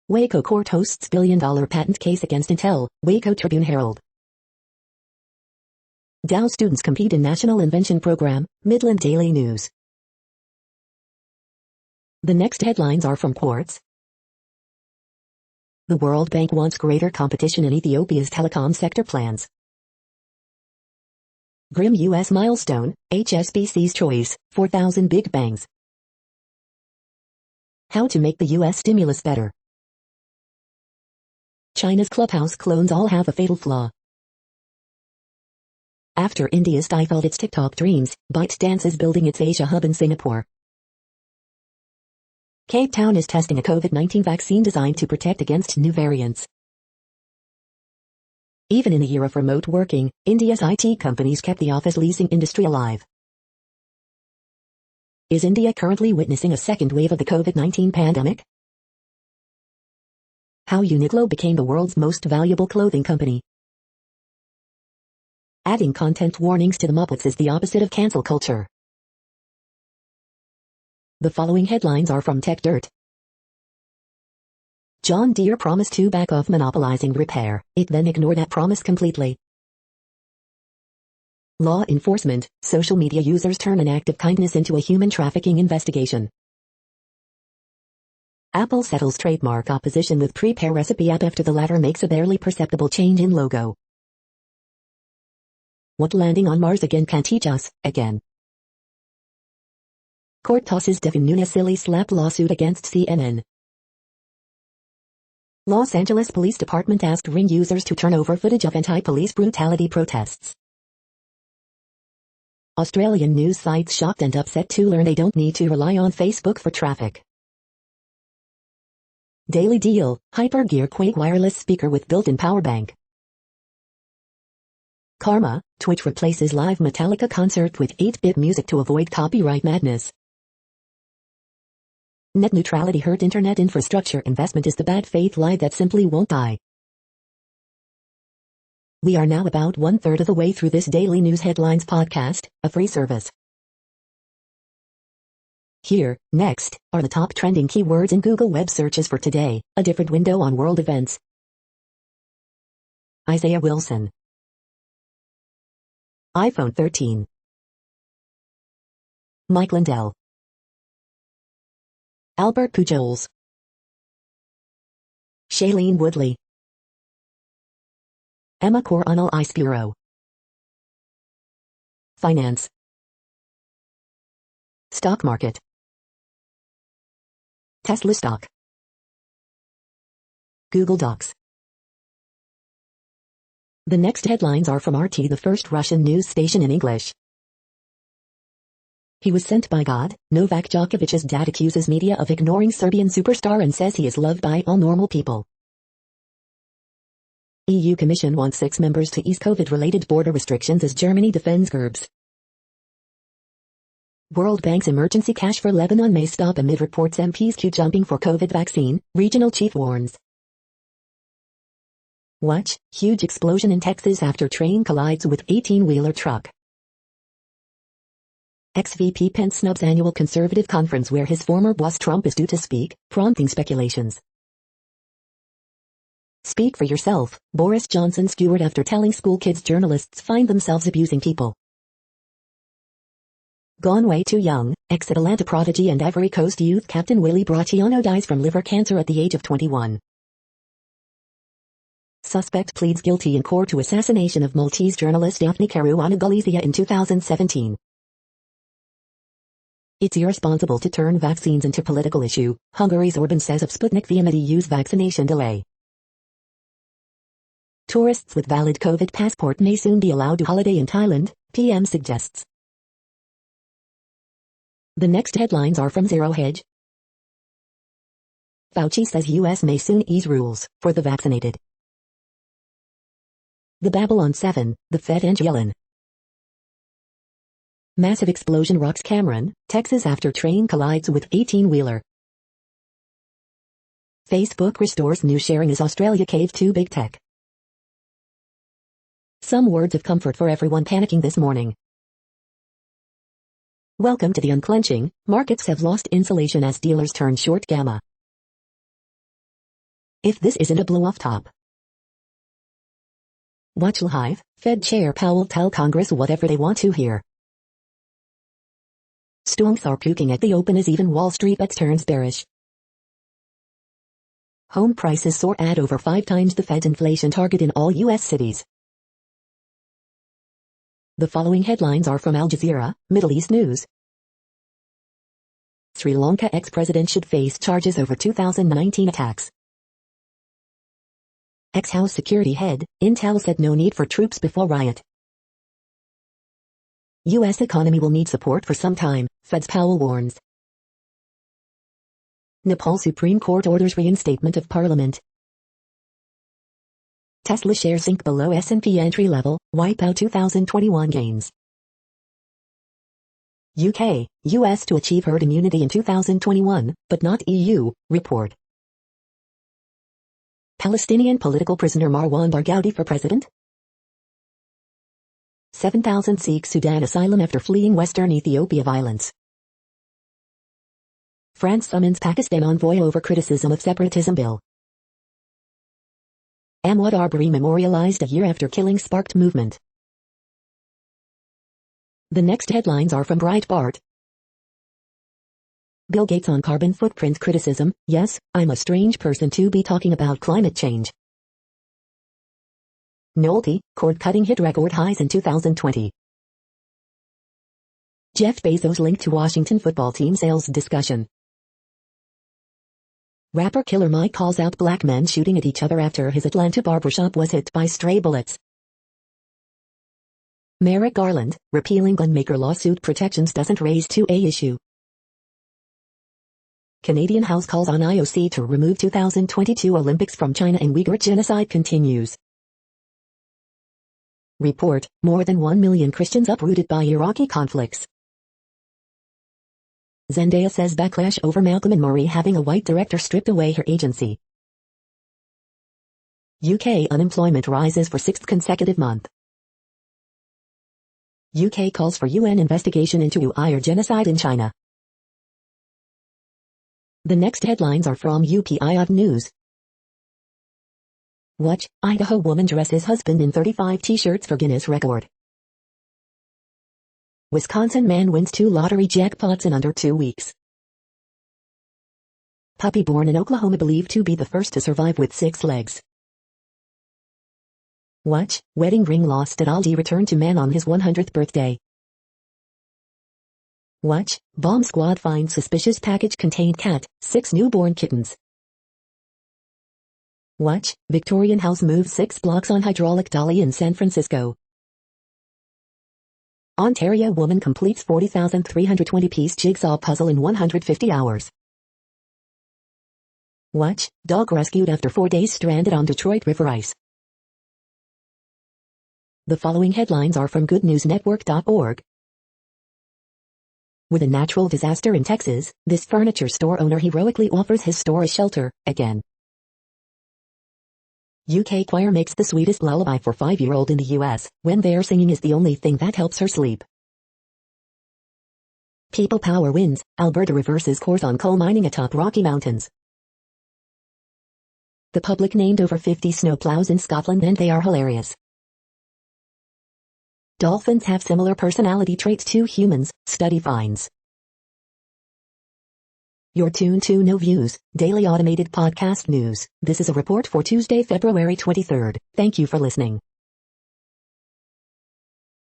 Waco court hosts billion-dollar patent case against Intel, Waco Tribune Herald. Dow students compete in National Invention Program, Midland Daily News. The next headlines are from Quartz. The World Bank wants greater competition in Ethiopia's telecom sector plans. Grim U.S. milestone, HSBC's choice, 4,000 big bangs. How to make the U.S. stimulus better. China's Clubhouse clones all have a fatal flaw. After India stifled its TikTok dreams, ByteDance is building its Asia hub in Singapore. Cape Town is testing a COVID-19 vaccine designed to protect against new variants. Even in a year of remote working, India's IT companies kept the office leasing industry alive. Is India currently witnessing a second wave of the COVID-19 pandemic? How Uniqlo became the world's most valuable clothing company. Adding content warnings to the Muppets is the opposite of cancel culture. The following headlines are from Tech Dirt. John Deere promised to back off monopolizing repair, it then ignored that promise completely. Law enforcement, social media users turn an act of kindness into a human trafficking investigation. Apple settles trademark opposition with Prepare Recipe app after the latter makes a barely perceptible change in logo. What landing on Mars again can teach us, again. Court tosses Devin Nunes' silly slap lawsuit against CNN. Los Angeles Police Department asked Ring users to turn over footage of anti-police brutality protests. Australian news sites shocked and upset to learn they don't need to rely on Facebook for traffic. Daily Deal, Hypergear Quake wireless speaker with built-in power bank. Karma, Twitch replaces live Metallica concert with 8-bit music to avoid copyright madness. Net neutrality hurt internet infrastructure investment is the bad faith lie that simply won't die. We are now about 1/3 of the way through this daily news headlines podcast, a free service. Here, next, are the top trending keywords in Google web searches for today, a different window on world events. Isaiah Wilson. iPhone 13. Mike Lindell. Albert Pujols. Shailene Woodley. Emma Coronel Ice Bureau. Finance. Stock market. Tesla stock. Google Docs. The next headlines are from RT, the first Russian news station in English. He was sent by God. Novak Djokovic's dad accuses media of ignoring Serbian superstar and says he is loved by all normal people. EU Commission wants 6 members to ease COVID-related border restrictions as Germany defends GERBs. World Bank's emergency cash for Lebanon may stop amid reports MPs queue jumping for COVID vaccine, regional chief warns. Watch, huge explosion in Texas after train collides with 18-wheeler truck. Ex-VP Pence snubs annual conservative conference where his former boss Trump is due to speak, prompting speculations. Speak for yourself, Boris Johnson skewered after telling school kids journalists find themselves abusing people. Gone way too young, ex-Atlanta prodigy and Ivory Coast youth captain Willie Bracciano dies from liver cancer at the age of 21. Suspect pleads guilty in court to assassination of Maltese journalist Daphne Caruana Galizia in 2017. It's irresponsible to turn vaccines into political issue, Hungary's Orban says of Sputnik V amid EU's vaccination delay. Tourists with valid COVID passport may soon be allowed to holiday in Thailand, PM suggests. The next headlines are from Zero Hedge. Fauci says US may soon ease rules for the vaccinated. The Babylon 7, the Fed and Yellen. Massive explosion rocks Cameron, Texas after train collides with 18-wheeler. Facebook restores news sharing as Australia cave to big tech. Some words of comfort for everyone panicking this morning. Welcome to the unclenching. Markets have lost insulation as dealers turn short gamma. If this isn't a blow-off top. Watch live. Fed Chair Powell tell Congress whatever they want to hear. Stocks are puking at the open as even Wall Street bets turns bearish. Home prices soar at over 5 times the Fed's inflation target in all U.S. cities. The following headlines are from Al Jazeera, Middle East News. Sri Lanka ex-president should face charges over 2019 attacks. Ex-House Security Head, Intel said no need for troops before riot. U.S. economy will need support for some time, Fed's Powell warns. Nepal Supreme Court orders reinstatement of parliament. Tesla shares sink below S&P entry level, wipe out 2021 gains. UK, US to achieve herd immunity in 2021, but not EU, report. Palestinian political prisoner Marwan Barghouti for president? 7,000 seek Sudan asylum after fleeing Western Ethiopia violence. France summons Pakistan envoy over criticism of separatism bill. Ahmaud Arbery memorialized a year after killing sparked movement. The next headlines are from Breitbart. Bill Gates on carbon footprint criticism. Yes, I'm a strange person to be talking about climate change. Nolte, cord-cutting hit record highs in 2020. Jeff Bezos linked to Washington football team sales discussion. Rapper Killer Mike calls out black men shooting at each other after his Atlanta barbershop was hit by stray bullets. Merrick Garland, repealing gunmaker lawsuit protections doesn't raise 2A issue. Canadian House calls on IOC to remove 2022 Olympics from China and Uyghur genocide continues. Report, more than 1 million Christians uprooted by Iraqi conflicts. Zendaya says backlash over Malcolm and Marie having a white director stripped away her agency. UK unemployment rises for 6th consecutive month. UK calls for UN investigation into Uyghur genocide in China. The next headlines are from UPI News. Watch, Idaho woman dresses husband in 35 t-shirts for Guinness record. Wisconsin man wins 2 lottery jackpots in under 2 weeks. Puppy born in Oklahoma believed to be the first to survive with 6 legs. Watch, wedding ring lost at Aldi returned to man on his 100th birthday. Watch, bomb squad finds suspicious package contained cat, 6 newborn kittens. Watch, Victorian house moves 6 blocks on hydraulic dolly in San Francisco. Ontario woman completes 40,320-piece jigsaw puzzle in 150 hours. Watch, dog rescued after 4 days stranded on Detroit River ice. The following headlines are from goodnewsnetwork.org. With a natural disaster in Texas, this furniture store owner heroically offers his store as shelter, again. UK choir makes the sweetest lullaby for 5-year-old in the US, when their singing is the only thing that helps her sleep. People power wins, Alberta reverses course on coal mining atop Rocky Mountains. The public named over 50 snowplows in Scotland and they are hilarious. Dolphins have similar personality traits to humans, study finds. You're tuned to No Views, daily automated podcast news. This is a report for Tuesday, February 23rd. Thank you for listening.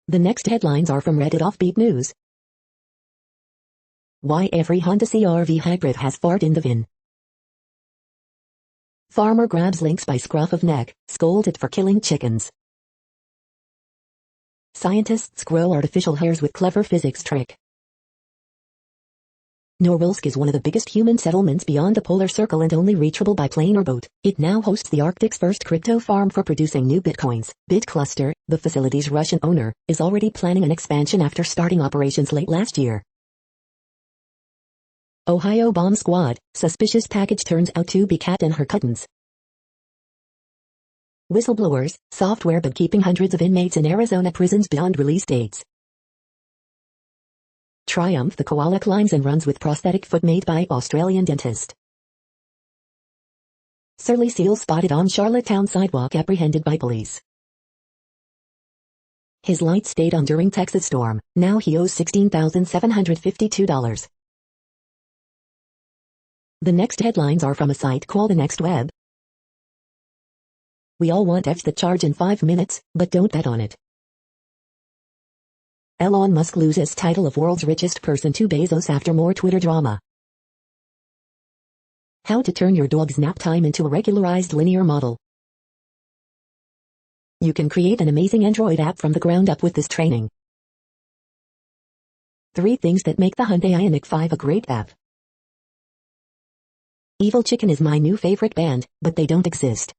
The next headlines are from Reddit Offbeat News. Why every Honda CR-V hybrid has fart in the VIN. Farmer grabs lynx by scruff of neck, scolded for killing chickens. Scientists grow artificial hairs with clever physics trick. Norilsk is one of the biggest human settlements beyond the polar circle and only reachable by plane or boat. It now hosts the Arctic's first crypto farm for producing new bitcoins. BitCluster, the facility's Russian owner, is already planning an expansion after starting operations late last year. Ohio bomb squad, suspicious package turns out to be cat and her kittens. Whistleblowers, software bug keeping hundreds of inmates in Arizona prisons beyond release dates. Triumph, the koala climbs and runs with prosthetic foot made by Australian dentist. Surly seal spotted on Charlottetown sidewalk apprehended by police. His lights stayed on during Texas storm, now he owes $16,752. The next headlines are from a site called The Next Web. We all want Fs that charge in 5 minutes, but don't bet on it. Elon Musk loses title of world's richest person to Bezos after more Twitter drama. How to turn your dog's nap time into a regularized linear model. You can create an amazing Android app from the ground up with this training. 3 things that make the Hyundai Ioniq 5 a great app. Evil Chicken is my new favorite band, but they don't exist.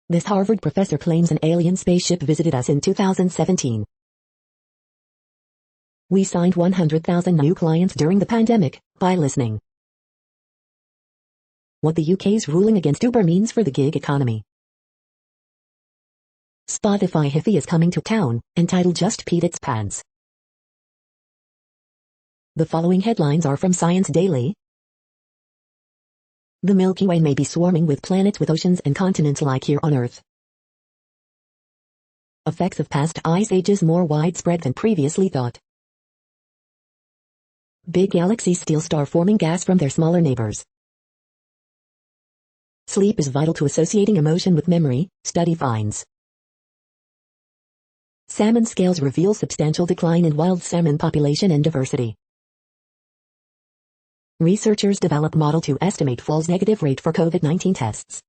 This Harvard professor claims an alien spaceship visited us in 2017. We signed 100,000 new clients during the pandemic, by listening. What the UK's ruling against Uber means for the gig economy. Spotify Hiffy is coming to town, entitled Just Peed Its Pants. The following headlines are from Science Daily. The Milky Way may be swarming with planets with oceans and continents like here on Earth. Effects of past ice ages more widespread than previously thought. Big galaxies steal star-forming gas from their smaller neighbors. Sleep is vital to associating emotion with memory, study finds. Salmon scales reveal substantial decline in wild salmon population and diversity. Researchers develop model to estimate false negative rate for COVID-19 tests.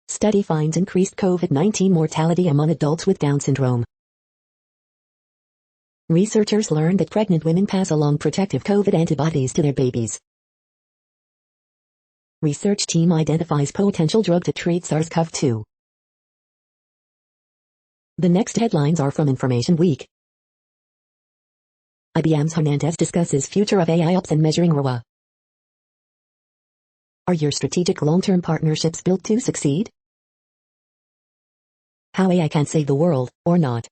Study finds increased COVID-19 mortality among adults with Down syndrome. Researchers learned that pregnant women pass along protective COVID antibodies to their babies. Research team identifies potential drug to treat SARS-CoV-2. The next headlines are from Information Week. IBM's Hernandez discusses future of AI ops and measuring ROA. Are your strategic long-term partnerships built to succeed? How AI can save the world, or not.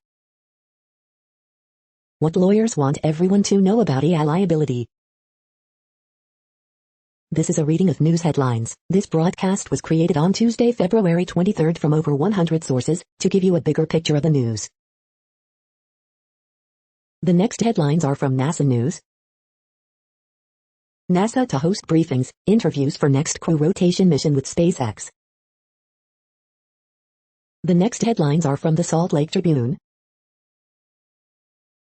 What lawyers want everyone to know about AI liability. This is a reading of news headlines. This broadcast was created on Tuesday, February 23rd from over 100 sources, to give you a bigger picture of the news. The next headlines are from NASA News. NASA to host briefings, interviews for next crew rotation mission with SpaceX. The next headlines are from the Salt Lake Tribune.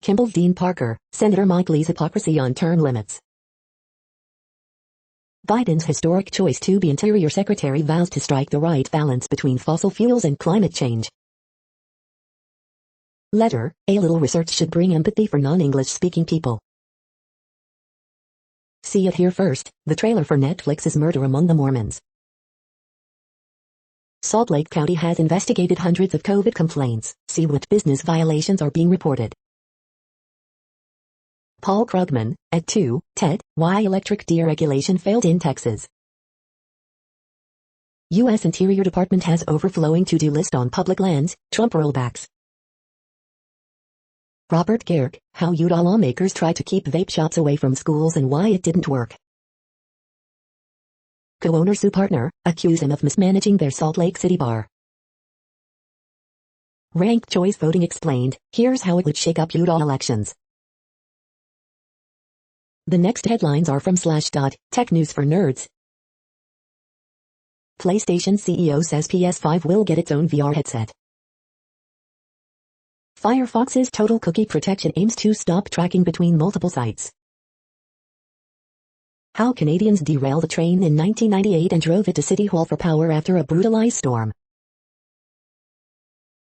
Kimball Dean Parker, Senator Mike Lee's hypocrisy on term limits. Biden's historic choice to be Interior Secretary vows to strike the right balance between fossil fuels and climate change. Letter, a little research should bring empathy for non-English speaking people. See it here first, the trailer for Netflix's Murder Among the Mormons. Salt Lake County has investigated hundreds of COVID complaints, see what business violations are being reported. Paul Krugman, at 2, TED, Why Electric Deregulation Failed in Texas. U.S. Interior Department has overflowing to-do list on public lands, Trump rollbacks. Robert Gehrke, how Utah lawmakers tried to keep vape shops away from schools and why it didn't work. Co-owner sue partner, accuse him of mismanaging their Salt Lake City bar. Ranked choice voting explained, here's how it would shake up Utah elections. The next headlines are from Slashdot, Tech News for Nerds. PlayStation CEO says PS5 will get its own VR headset. Firefox's Total Cookie Protection aims to stop tracking between multiple sites. How Canadians derailed a train in 1998 and drove it to City Hall for power after a brutalized storm.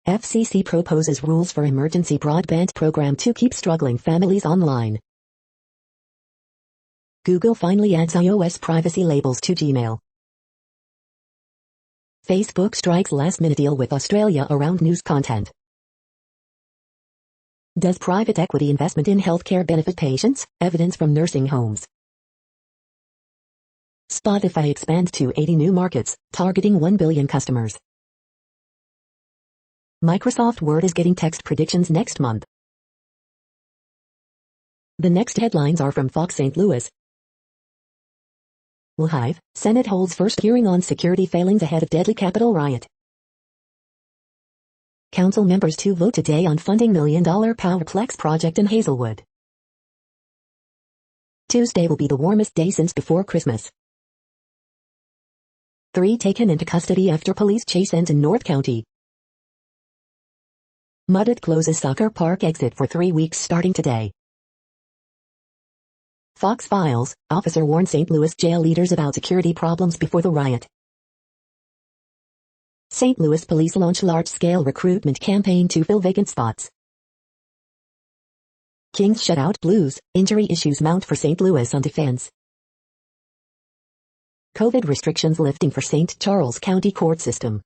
FCC proposes rules for emergency broadband program to keep struggling families online. Google finally adds iOS privacy labels to Gmail. Facebook strikes last-minute deal with Australia around news content. Does private equity investment in healthcare benefit patients? Evidence from nursing homes. Spotify expands to 80 new markets, targeting 1 billion customers. Microsoft Word is getting text predictions next month. The next headlines are from Fox St. Louis. Live, Senate holds first hearing on security failings ahead of deadly Capitol riot. Council members to vote today on funding $1 million Powerplex project in Hazelwood. Tuesday will be the warmest day since before Christmas. 3 taken into custody after police chase ends in North County. Muddit closes soccer park exit for 3 weeks starting today. Fox Files, officer warns St. Louis jail leaders about security problems before the riot. St. Louis police launch large-scale recruitment campaign to fill vacant spots. Kings shutout Blues, injury issues mount for St. Louis on defense. COVID restrictions lifting for St. Charles County court system.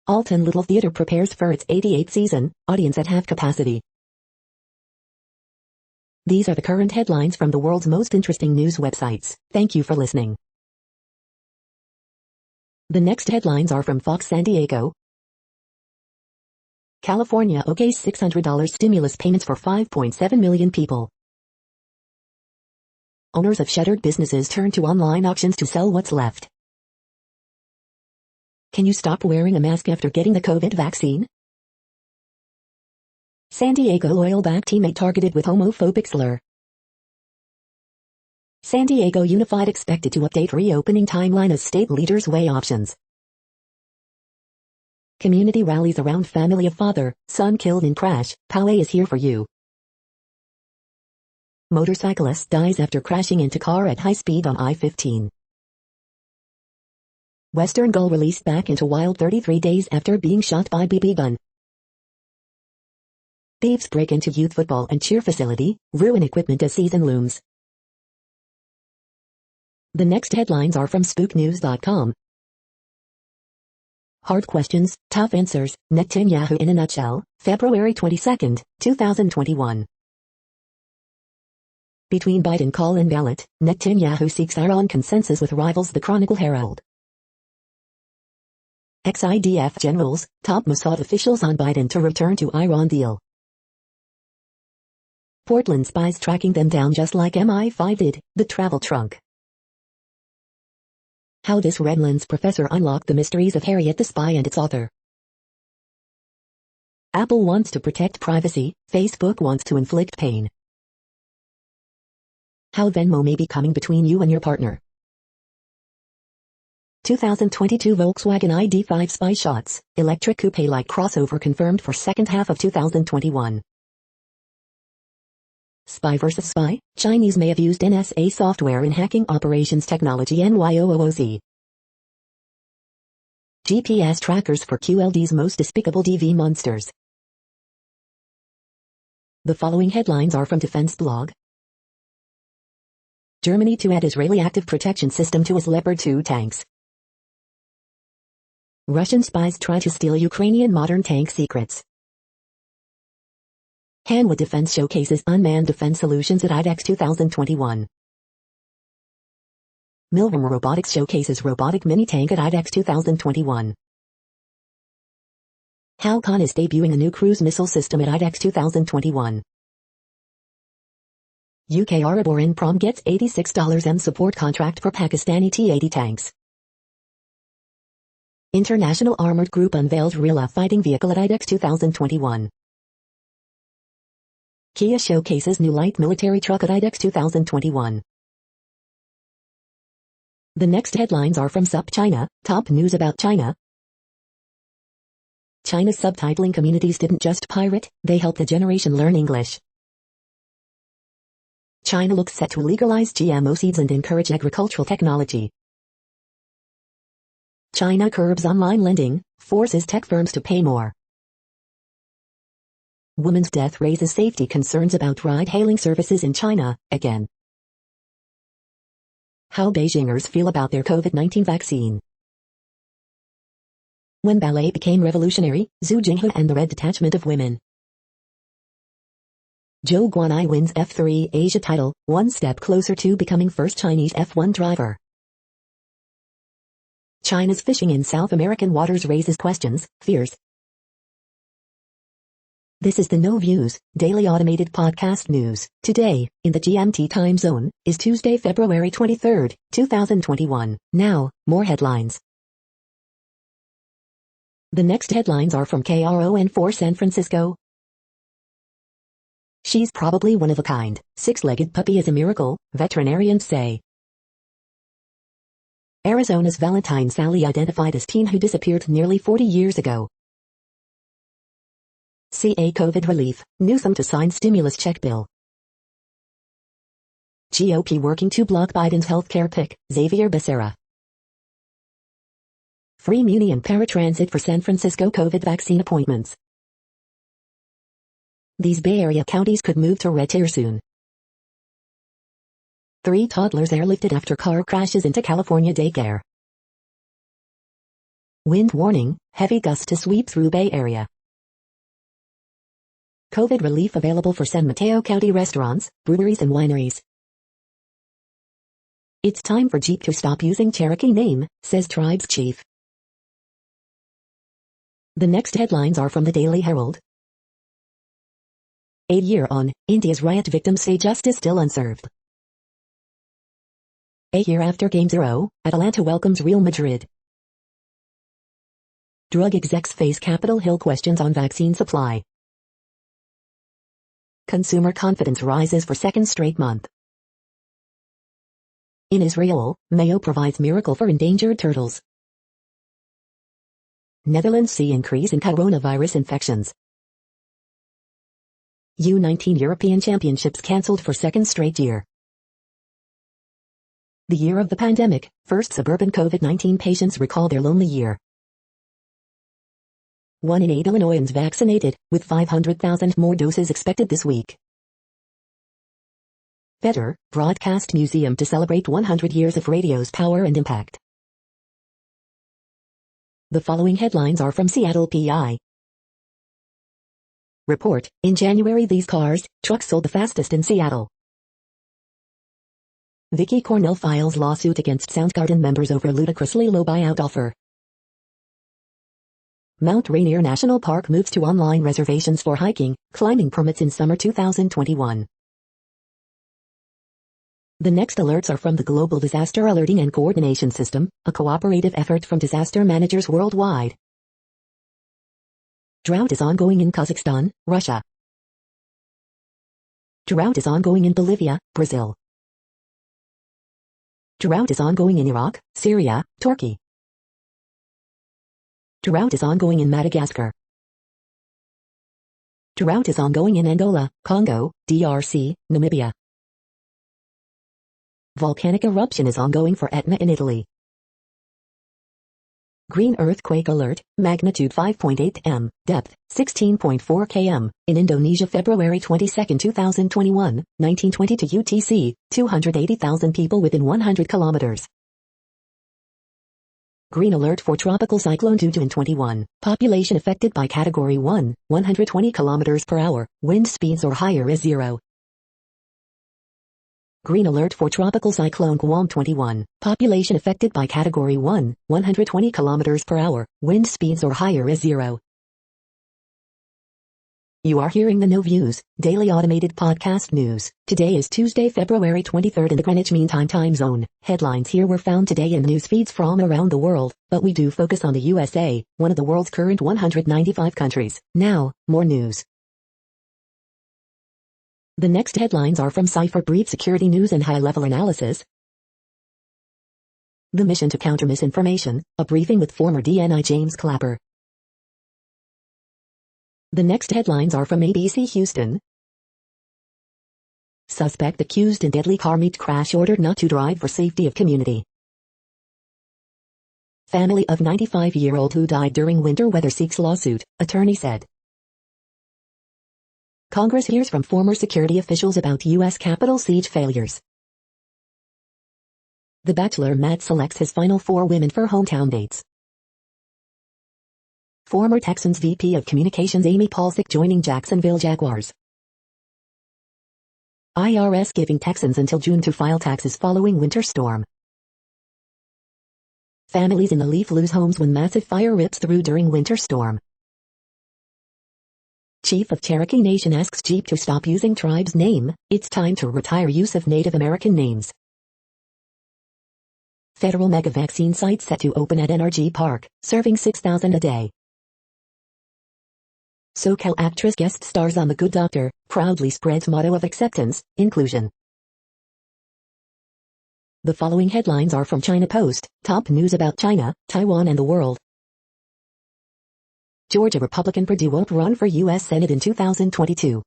Alton Little Theater prepares for its 88th season, audience at half capacity. These are the current headlines from the world's most interesting news websites. Thank you for listening. The next headlines are from Fox San Diego. California okays $600 stimulus payments for 5.7 million people. Owners of shuttered businesses turn to online auctions to sell what's left. Can you stop wearing a mask after getting the COVID vaccine? San Diego Loyalback teammate targeted with homophobic slur. San Diego Unified expected to update reopening timeline as state leaders weigh options. Community rallies around family of father, son killed in crash. Poway is here for you. Motorcyclist dies after crashing into car at high speed on I-15. Western gull released back into wild 33 days after being shot by BB gun. Thieves break into youth football and cheer facility, ruin equipment as season looms. The next headlines are from spooknews.com. Hard questions, tough answers, Netanyahu in a nutshell, February 22, 2021. Between Biden call and ballot, Netanyahu seeks Iran consensus with rivals the Chronicle Herald. Ex-IDF generals, top Mossad officials on Biden to return to Iran deal. Portland spies tracking them down just like MI5 did, the travel trunk. How this Redlands professor unlocked the mysteries of Harriet the Spy and its author. Apple wants to protect privacy, Facebook wants to inflict pain. How Venmo may be coming between you and your partner. 2022 Volkswagen ID.5 spy shots, electric coupe-like crossover confirmed for second half of 2021. Spy versus spy, Chinese may have used NSA software in hacking operations technology NYOOZ. GPS trackers for QLD's most despicable DV monsters. The following headlines are from Defense Blog. Germany to add Israeli active protection system to its Leopard 2 tanks. Russian spies try to steal Ukrainian modern tank secrets. Hanwha Defense showcases unmanned defense solutions at IDEX 2021. Milram Robotics showcases robotic mini-tank at IDEX 2021. Halcon is debuting a new cruise missile system at IDEX 2021. UK Aeroboran Prom gets $86 M support contract for Pakistani T-80 tanks. International Armored Group unveiled real fighting vehicle at IDEX 2021. Kia showcases new light military truck at IDEX 2021. The next headlines are from SupChina, top news about China. China's subtitling communities didn't just pirate, they helped the generation learn English. China looks set to legalize GMO seeds and encourage agricultural technology. China curbs online lending, forces tech firms to pay more. Woman's death raises safety concerns about ride-hailing services in China, again. How Beijingers feel about their COVID-19 vaccine. When ballet became revolutionary, Zhu Jinghe and the Red Detachment of Women. Zhou Guanai wins F3 Asia title, one step closer to becoming first Chinese F1 driver. China's fishing in South American waters raises questions, fears. This is the No Views, daily automated podcast news. Today, in the GMT time zone, is Tuesday, February 23rd, 2021. Now, more headlines. The next headlines are from KRON4 San Francisco. She's probably one of a kind. Six-legged puppy is a miracle, veterinarians say. Arizona's Valentine Sally identified as teen who disappeared nearly 40 years ago. CA COVID relief, Newsom to sign stimulus check bill. GOP working to block Biden's healthcare pick, Xavier Becerra. Free Muni and paratransit for San Francisco COVID vaccine appointments. These Bay Area counties could move to red tier soon. 3 toddlers airlifted after car crashes into California daycare. Wind warning, heavy gusts to sweep through Bay Area. COVID relief available for San Mateo County restaurants, breweries and wineries. It's time for Jeep to stop using Cherokee name, says Tribes Chief. The next headlines are from the Daily Herald. 8 year on, India's riot victims say justice still unserved. A year after Game 0, Atalanta welcomes Real Madrid. Drug execs face Capitol Hill questions on vaccine supply. Consumer confidence rises for second straight month. In Israel, Mayo provides miracle for endangered turtles. Netherlands see increase in coronavirus infections. U19 European Championships cancelled for second straight year. The year of the pandemic, first suburban COVID-19 patients recall their lonely year. 1 in 8 Illinoisans vaccinated, with 500,000 more doses expected this week. Better, Broadcast Museum to celebrate 100 years of radio's power and impact. The following headlines are from Seattle PI. Report, in January these trucks sold the fastest in Seattle. Vicky Cornell files lawsuit against Soundgarden members over ludicrously low buyout offer. Mount Rainier National Park moves to online reservations for hiking, climbing permits in summer 2021. The next alerts are from the Global Disaster Alerting and Coordination System, a cooperative effort from disaster managers worldwide. Drought is ongoing in Kazakhstan, Russia. Drought is ongoing in Bolivia, Brazil. Drought is ongoing in Iraq, Syria, Turkey. Drought is ongoing in Madagascar. Drought is ongoing in Angola, Congo, DRC, Namibia. Volcanic eruption is ongoing for Etna in Italy. Green earthquake alert, magnitude 5.8 m, depth 16.4 km, in Indonesia February 22, 2021, 1922 UTC, 280,000 people within 100 kilometers. Green alert for tropical cyclone Dudu in 21, population affected by category 1, 120 km per hour, wind speeds or higher is 0. Green alert for tropical cyclone Guam 21, population affected by category 1, 120 km per hour, wind speeds or higher is 0. You are hearing the No Views, daily automated podcast news. Today is Tuesday, February 23rd in the Greenwich Mean Time zone. Headlines here were found today in news feeds from around the world, but we do focus on the USA, one of the world's current 195 countries. Now, more news. The next headlines are from Cypher Brief Security News and High-Level Analysis. The mission to counter misinformation, a briefing with former DNI James Clapper. The next headlines are from ABC Houston. Suspect accused in deadly car meet crash ordered not to drive for safety of community. Family of 95-year-old who died during winter weather seeks lawsuit, attorney said. Congress hears from former security officials about U.S. Capitol siege failures. The Bachelor Matt selects his final 4 women for hometown dates. Former Texans VP of Communications Amy Palcic joining Jacksonville Jaguars. IRS giving Texans until June to file taxes following winter storm. Families in the Leaf lose homes when massive fire rips through during winter storm. Chief of Cherokee Nation asks Jeep to stop using tribe's name. It's time to retire use of Native American names. Federal mega vaccine site set to open at NRG Park, serving 6,000 a day. SoCal actress guest stars on The Good Doctor, proudly spreads motto of acceptance, inclusion. The following headlines are from China Post, top news about China, Taiwan and the world. Georgia Republican Perdue won't run for U.S. Senate in 2022.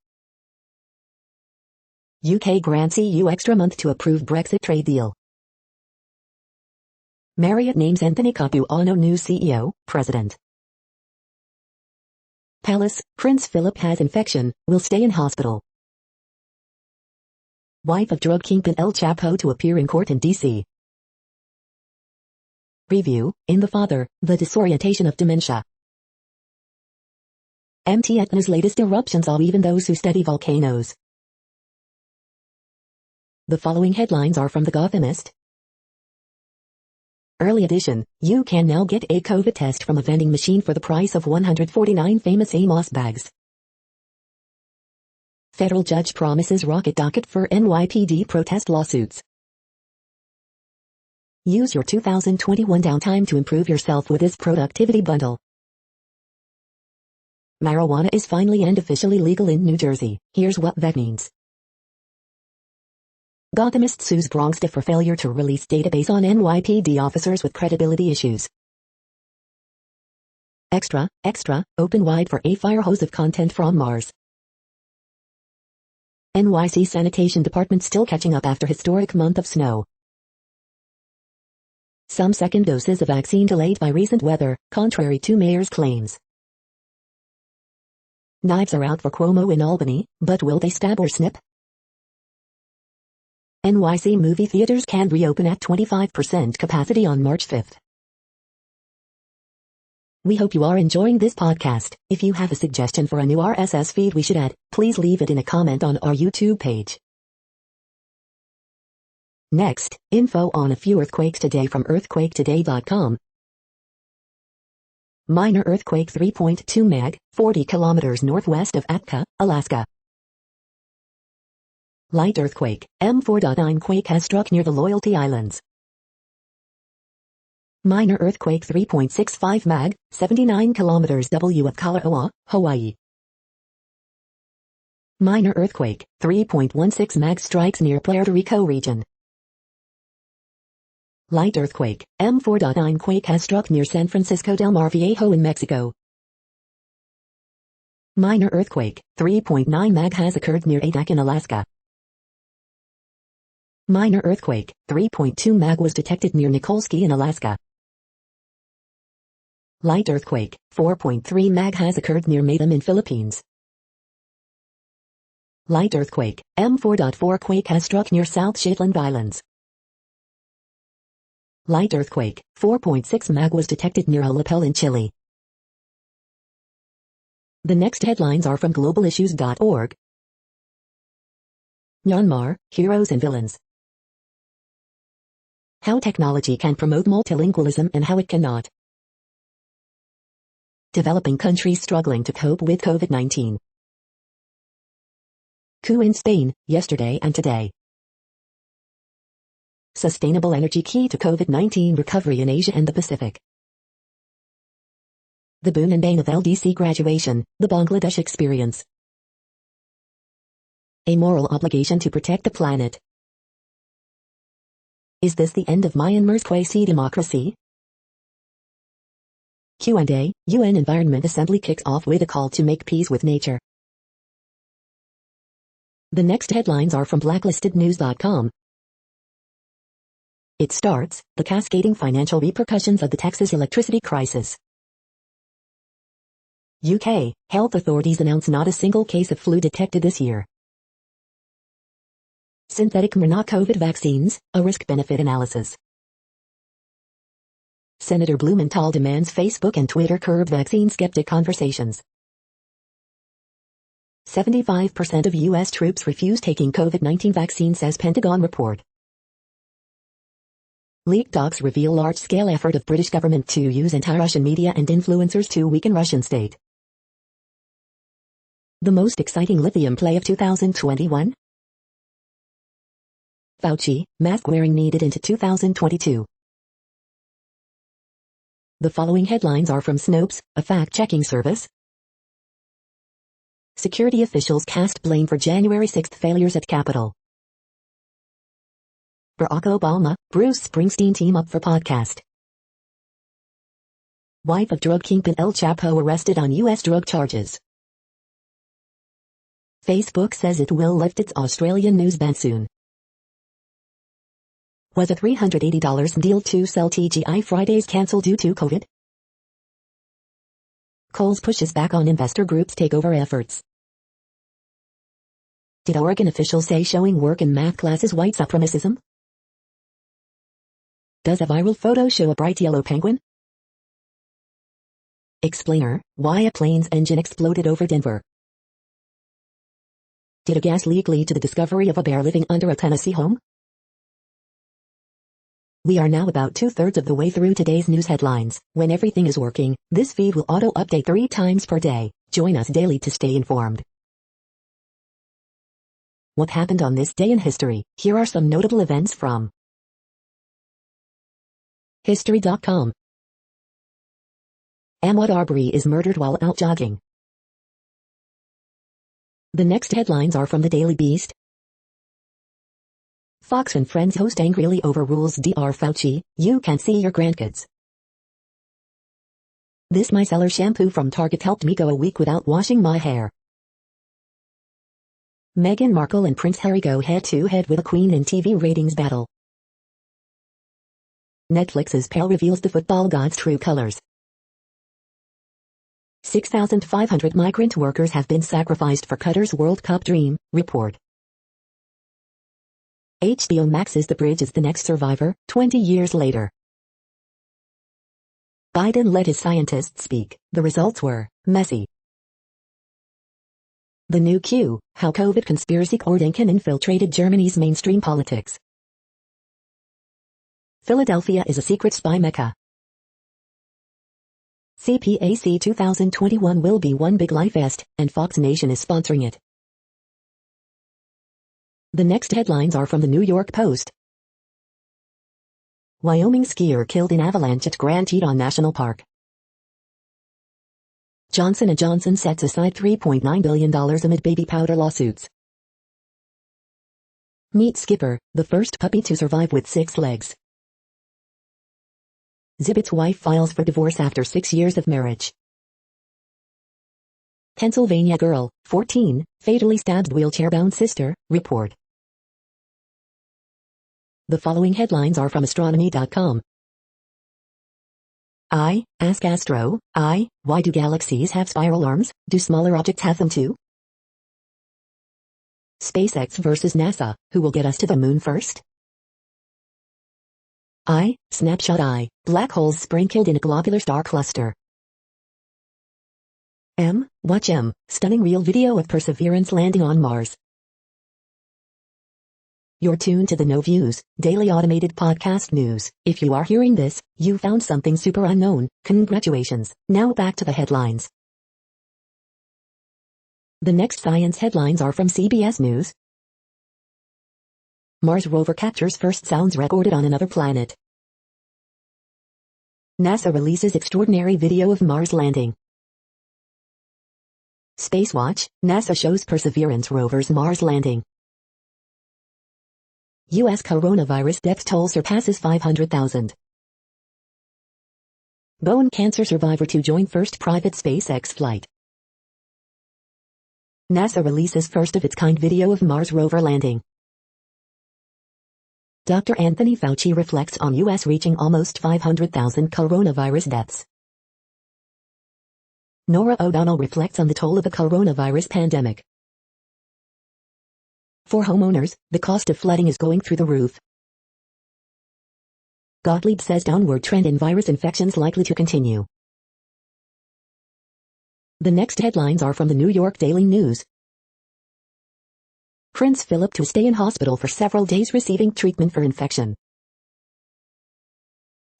UK grants EU extra month to approve Brexit trade deal. Marriott names Anthony Capuano new CEO, President. Palace, Prince Philip has infection, will stay in hospital. Wife of drug kingpin El Chapo to appear in court in D.C. Review, in The Father, the disorientation of dementia. Mt. Etna's latest eruptions awe even those who study volcanoes. The following headlines are from The Gothamist. Early edition, you can now get a COVID test from a vending machine for the price of 149 famous Amos bags. Federal judge promises rocket docket for NYPD protest lawsuits. Use your 2021 downtime to improve yourself with this productivity bundle. Marijuana is finally and officially legal in New Jersey. Here's what that means. Gothamist sues Bronxta for failure to release database on NYPD officers with credibility issues. Extra, open wide for a fire hose of content from Mars. NYC Sanitation Department still catching up after historic month of snow. Some second doses of vaccine delayed by recent weather, contrary to mayor's claims. Knives are out for Cuomo in Albany, but will they stab or snip? NYC movie theaters can reopen at 25% capacity on March 5th. We hope you are enjoying this podcast. If you have a suggestion for a new RSS feed we should add, please leave it in a comment on our YouTube page. Next, info on a few earthquakes today from earthquaketoday.com. Minor earthquake 3.2 mag, 40 kilometers northwest of Atka, Alaska. Light earthquake, M4.9 quake has struck near the Loyalty Islands. Minor earthquake 3.65 mag, 79 kilometers W of Kala'awa, Hawaii. Minor earthquake, 3.16 mag strikes near Puerto Rico region. Light earthquake, M4.9 quake has struck near San Francisco del Mar Viejo in Mexico. Minor earthquake, 3.9 mag has occurred near Adak in Alaska. Minor earthquake, 3.2 mag was detected near Nikolsky in Alaska. Light earthquake, 4.3 mag has occurred near Madam in Philippines. Light earthquake, M4.4 quake has struck near South Shetland Islands. Light earthquake, 4.6 mag was detected near Alapel in Chile. The next headlines are from globalissues.org. Myanmar, heroes and villains. How technology can promote multilingualism and how it cannot. Developing countries struggling to cope with COVID-19. Coup in Spain, yesterday and today. Sustainable energy key to COVID-19 recovery in Asia and the Pacific. The boon and bane of LDC graduation, the Bangladesh experience. A moral obligation to protect the planet. Is this the end of Myanmar's quasi-democracy? Q&A, UN Environment Assembly kicks off with a call to make peace with nature. The next headlines are from blacklistednews.com. It starts, the cascading financial repercussions of the Texas electricity crisis. UK, health authorities announce not a single case of flu detected this year. Synthetic mRNA COVID vaccines, a risk-benefit analysis. Senator Blumenthal demands Facebook and Twitter curb vaccine skeptic conversations. 75% of U.S. troops refuse taking COVID-19 vaccine, says Pentagon report. Leaked docs reveal large-scale effort of British government to use anti-Russian media and influencers to weaken Russian state. The most exciting lithium play of 2021? Fauci, mask wearing needed into 2022. The following headlines are from Snopes, a fact-checking service. Security officials cast blame for January 6 failures at Capitol. Barack Obama, Bruce Springsteen team up for podcast. Wife of drug kingpin El Chapo arrested on U.S. drug charges. Facebook says it will lift its Australian news ban soon. Was a $380 deal to sell TGI Fridays cancelled due to COVID? Kohl's pushes back on investor groups' takeover efforts. Did Oregon officials say showing work in math class is white supremacism? Does a viral photo show a bright yellow penguin? Explainer, why a plane's engine exploded over Denver. Did a gas leak lead to the discovery of a bear living under a Tennessee home? We are now about 2/3 of the way through today's news headlines. When everything is working, this feed will auto-update 3 times per day. Join us daily to stay informed. What happened on this day in history? Here are some notable events from History.com. Ahmaud Arbery is murdered while out jogging. The next headlines are from the Daily Beast. Fox and Friends host angrily overrules Dr. Fauci, you can't see your grandkids. This micellar shampoo from Target helped me go a week without washing my hair. Meghan Markle and Prince Harry go head-to-head with a Queen in TV ratings battle. Netflix's Pale reveals the football god's true colors. 6,500 migrant workers have been sacrificed for Qatar's World Cup dream, report. HBO Max's The Bridge is the next survivor, 20 years later. Biden let his scientists speak. The results were messy. The new Q, how COVID conspiracy Ordinken infiltrated Germany's mainstream politics. Philadelphia is a secret spy mecca. CPAC 2021 will be one big life fest, and Fox Nation is sponsoring it. The next headlines are from the New York Post. Wyoming skier killed in avalanche at Grand Teton National Park. Johnson & Johnson sets aside $3.9 billion amid baby powder lawsuits. Meet Skipper, the first puppy to survive with 6 legs. Zibit's wife files for divorce after 6 years of marriage. Pennsylvania girl, 14, fatally stabbed wheelchair-bound sister, report. The following headlines are from Astronomy.com. Ask Astro, why do galaxies have spiral arms? Do smaller objects have them too? SpaceX versus NASA, who will get us to the moon first? Snapshot black holes sprinkled in a globular star cluster. Watch stunning real video of Perseverance landing on Mars. You're tuned to the No Views, daily automated podcast news. If you are hearing this, you found something super unknown. Congratulations. Now back to the headlines. The next science headlines are from CBS News. Mars rover captures first sounds recorded on another planet. NASA releases extraordinary video of Mars landing. Spacewatch, NASA shows Perseverance rover's Mars landing. U.S. coronavirus death toll surpasses 500,000. Bone cancer survivor to join first private SpaceX flight. NASA releases first-of-its-kind video of Mars rover landing. Dr. Anthony Fauci reflects on U.S. reaching almost 500,000 coronavirus deaths. Norah O'Donnell reflects on the toll of the coronavirus pandemic. For homeowners, the cost of flooding is going through the roof. Gottlieb says downward trend in virus infections likely to continue. The next headlines are from the New York Daily News. Prince Philip to stay in hospital for several days receiving treatment for infection.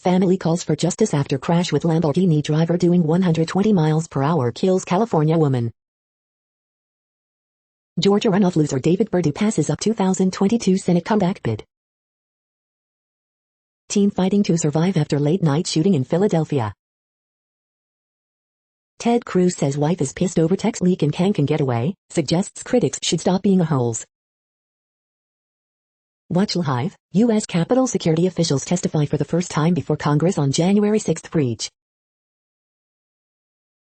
Family calls for justice after crash with Lamborghini driver doing 120 miles per hour kills California woman. Georgia runoff loser David Perdue passes up 2022 Senate comeback bid. Teen fighting to survive after late-night shooting in Philadelphia. Ted Cruz says wife is pissed over text leak and can get away, suggests critics should stop being a-holes. Watch live, U.S. Capitol security officials testify for the first time before Congress on January 6 breach.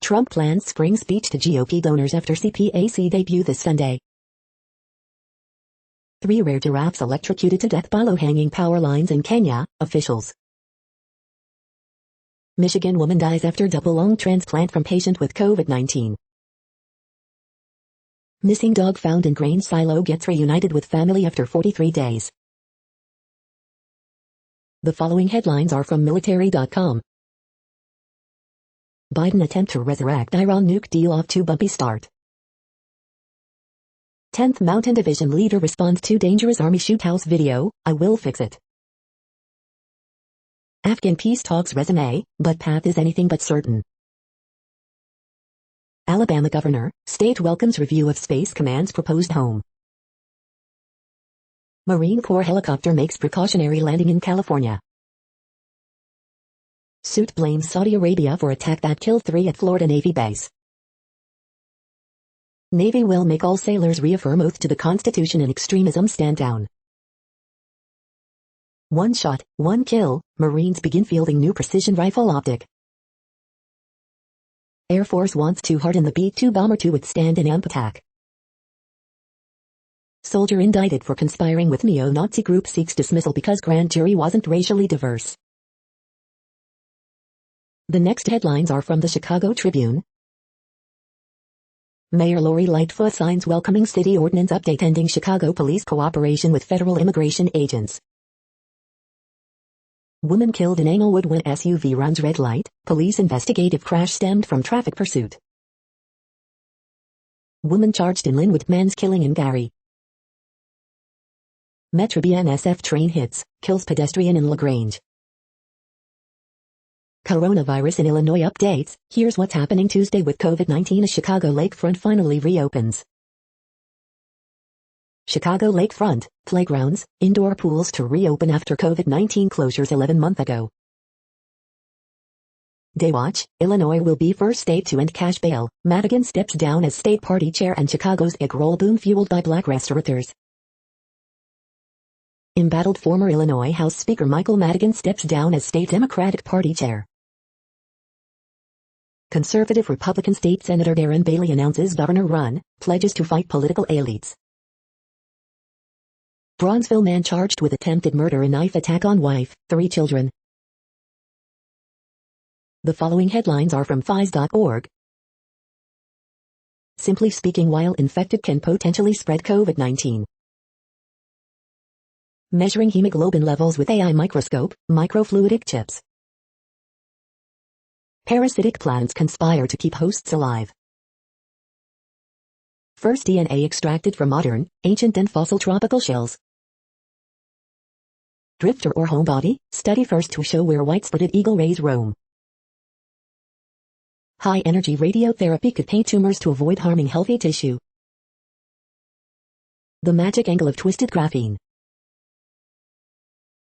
Trump plans spring speech to GOP donors after CPAC debut this Sunday. 3 rare giraffes electrocuted to death by low-hanging power lines in Kenya, officials. Michigan woman dies after double lung transplant from patient with COVID-19. Missing dog found in grain silo gets reunited with family after 43 days. The following headlines are from military.com. Biden attempt to resurrect Iran nuke deal off to bumpy start. 10th Mountain Division leader responds to dangerous army shoothouse video, I will fix it. Afghan peace talks resume, but path is anything but certain. Alabama governor, state welcomes review of Space Command's proposed home. Marine Corps helicopter makes precautionary landing in California. Suit blames Saudi Arabia for attack that killed 3 at Florida Navy base. Navy will make all sailors reaffirm oath to the Constitution and extremism stand down. 1 shot, 1 kill, Marines begin fielding new precision rifle optic. Air Force wants to harden the B-2 bomber to withstand an AMP attack. Soldier indicted for conspiring with neo-Nazi group seeks dismissal because grand jury wasn't racially diverse. The next headlines are from the Chicago Tribune. Mayor Lori Lightfoot signs welcoming city ordinance update ending Chicago police cooperation with federal immigration agents. Woman killed in Englewood when SUV runs red light, police investigate if crash stemmed from traffic pursuit. Woman charged in Linwood man's killing in Gary. Metro BNSF train hits, kills pedestrian in LaGrange. Coronavirus in Illinois updates, here's what's happening Tuesday with COVID-19 as Chicago lakefront finally reopens. Chicago lakefront, playgrounds, indoor pools to reopen after COVID-19 closures 11 months ago. Daywatch, Illinois will be first state to end cash bail, Madigan steps down as state party chair and Chicago's egg roll boom fueled by black restaurateurs. Embattled former Illinois House Speaker Michael Madigan steps down as state Democratic Party chair. Conservative Republican State Senator Darren Bailey announces governor run, pledges to fight political elites. Bronzeville man charged with attempted murder and knife attack on wife, 3 children. The following headlines are from phys.org. Simply speaking, while infected can potentially spread COVID-19. Measuring hemoglobin levels with AI microscope, microfluidic chips. Parasitic plants conspire to keep hosts alive. First DNA extracted from modern, ancient and fossil tropical shells. Drifter or homebody, study first to show where white-spotted eagle rays roam. High-energy radiotherapy could paint tumors to avoid harming healthy tissue. The magic angle of twisted graphene.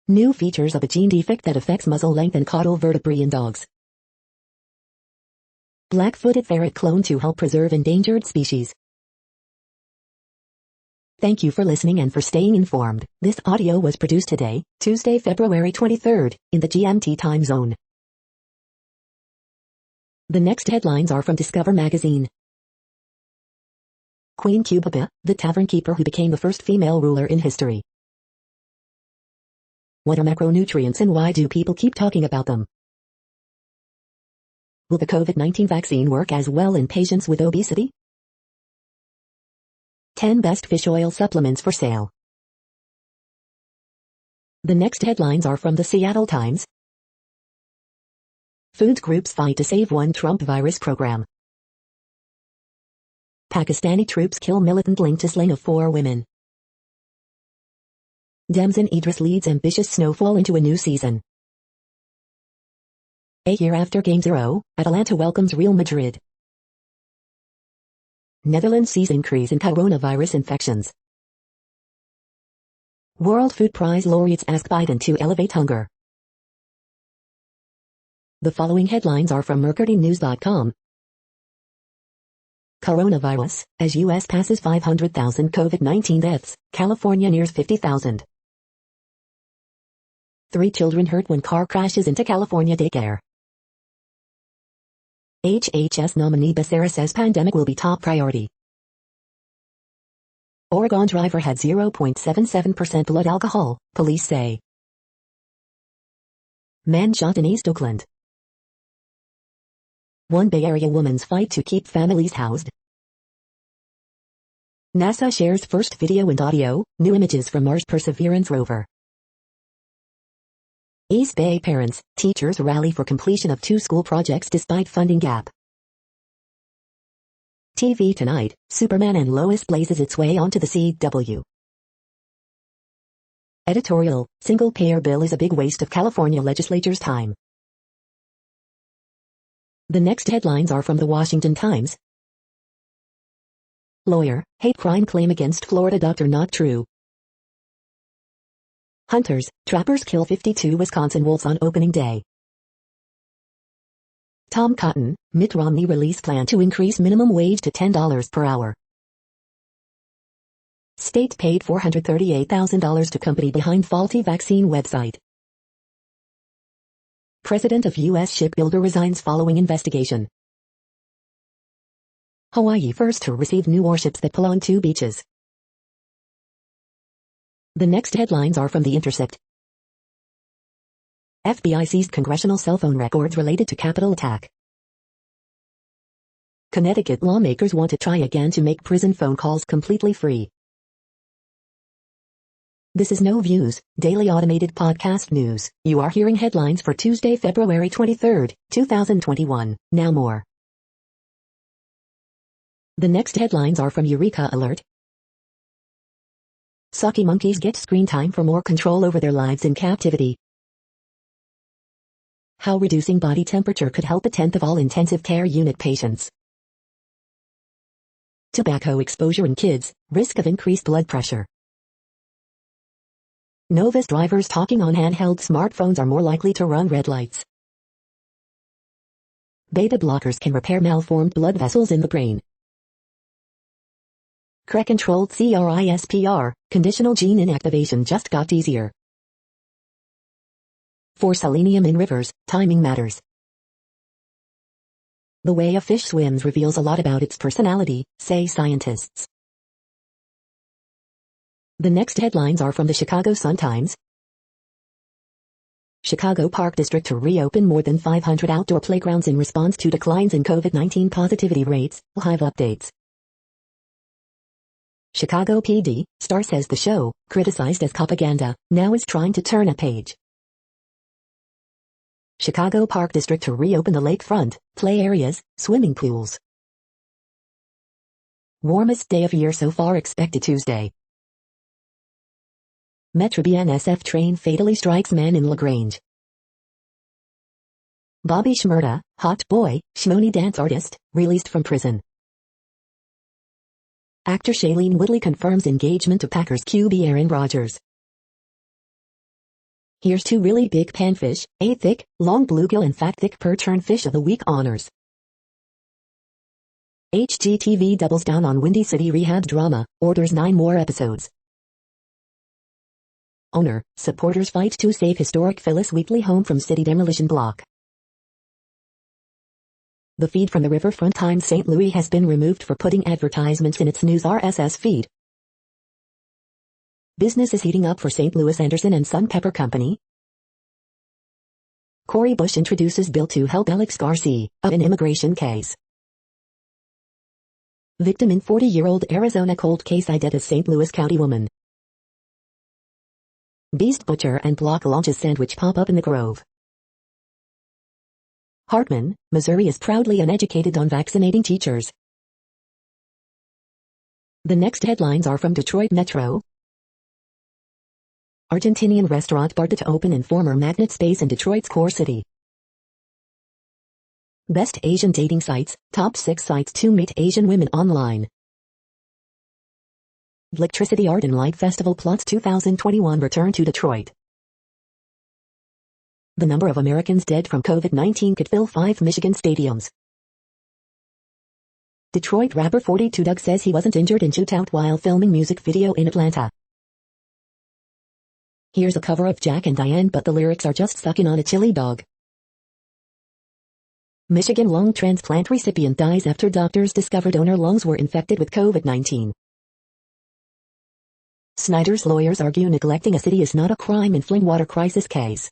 New features of a gene defect that affects muzzle length and caudal vertebrae in dogs. Black-footed ferret clone to help preserve endangered species. Thank you for listening and for staying informed. This audio was produced today, Tuesday, February 23rd, in the GMT time zone. The next headlines are from Discover magazine. Queen Cubaba, the tavern keeper who became the first female ruler in history. What are macronutrients and why do people keep talking about them? Will the COVID-19 vaccine work as well in patients with obesity? 10 best fish oil supplements for sale. The next headlines are from the Seattle Times. Food groups fight to save one Trump virus program. Pakistani troops kill militant linked to slaying of 4 women. Damson Idris leads ambitious snowfall into a new season. A year after Game 0, Atalanta welcomes Real Madrid. Netherlands sees increase in coronavirus infections. World Food Prize laureates ask Biden to elevate hunger. The following headlines are from mercurynews.com. Coronavirus, as U.S. passes 500,000 COVID-19 deaths, California nears 50,000. 3 children hurt when car crashes into California daycare. HHS nominee Becerra says pandemic will be top priority. Oregon driver had 0.77% blood alcohol, police say. Man shot in East Oakland. One Bay Area woman's fight to keep families housed. NASA shares first video and audio, new images from Mars Perseverance rover. East Bay parents, teachers rally for completion of 2 school projects despite funding gap. TV tonight, Superman and Lois blazes its way onto the CW. Editorial, single-payer bill is a big waste of California legislature's time. The next headlines are from the Washington Times. Lawyer, hate crime claim against Florida doctor not true. Hunters, trappers kill 52 Wisconsin wolves on opening day. Tom Cotton, Mitt Romney release plan to increase minimum wage to $10 per hour. State paid $438,000 to company behind faulty vaccine website. President of U.S. shipbuilder resigns following investigation. Hawaii first to receive new warships that pull on 2 beaches. The next headlines are from The Intercept. FBI seized congressional cell phone records related to Capitol attack. Connecticut lawmakers want to try again to make prison phone calls completely free. This is No Views, daily automated podcast news. You are hearing headlines for Tuesday, February 23, 2021. Now more. The next headlines are from Eureka Alert. Saki monkeys get screen time for more control over their lives in captivity. How reducing body temperature could help 1/10 of all intensive care unit patients. Tobacco exposure in kids, risk of increased blood pressure. Novice drivers talking on handheld smartphones are more likely to run red lights. Beta blockers can repair malformed blood vessels in the brain. CRE-controlled CRISPR, conditional gene inactivation just got easier. For selenium in rivers, timing matters. The way a fish swims reveals a lot about its personality, say scientists. The next headlines are from the Chicago Sun-Times. Chicago Park District to reopen more than 500 outdoor playgrounds in response to declines in COVID-19 positivity rates, Hive updates. Chicago PD, Star says the show, criticized as propaganda, now is trying to turn a page. Chicago Park District to reopen the lakefront, play areas, swimming pools. Warmest day of year so far expected Tuesday. Metro BNSF train fatally strikes man in LaGrange. Bobby Shmurda, hot boy, Shmoney dance artist, released from prison. Actor Shailene Woodley confirms engagement to Packers QB Aaron Rodgers. Here's 2 really big panfish, a thick, long bluegill and fat thick perch turn fish of the week honors. HGTV doubles down on Windy City rehab drama, orders 9 more episodes. Owner, supporters fight to save historic Phyllis Wheatley home from city demolition block. The feed from the Riverfront Times St. Louis has been removed for putting advertisements in its news RSS feed. Business is heating up for St. Louis Anderson and Son Pepper Company. Cori Bush introduces bill to help Alex Garcia, in immigration case. Victim in 40-year-old Arizona cold case ID as St. Louis County woman. Beast Butcher and Block launches sandwich pop-up in the Grove. Hartman, Missouri is proudly uneducated on vaccinating teachers. The next headlines are from Detroit Metro. Argentinian restaurant bar to open in former magnet space in Detroit's core city. Best Asian dating sites, top 6 sites to meet Asian women online. Electricity Art and Light Festival plots 2021 return to Detroit. The number of Americans dead from COVID-19 could fill 5 Michigan stadiums. Detroit rapper 42 Doug says he wasn't injured in shootout while filming music video in Atlanta. Here's a cover of Jack and Diane, but the lyrics are just sucking on a chili dog. Michigan lung transplant recipient dies after doctors discovered donor lungs were infected with COVID-19. Snyder's lawyers argue neglecting a city is not a crime in Flint water crisis case.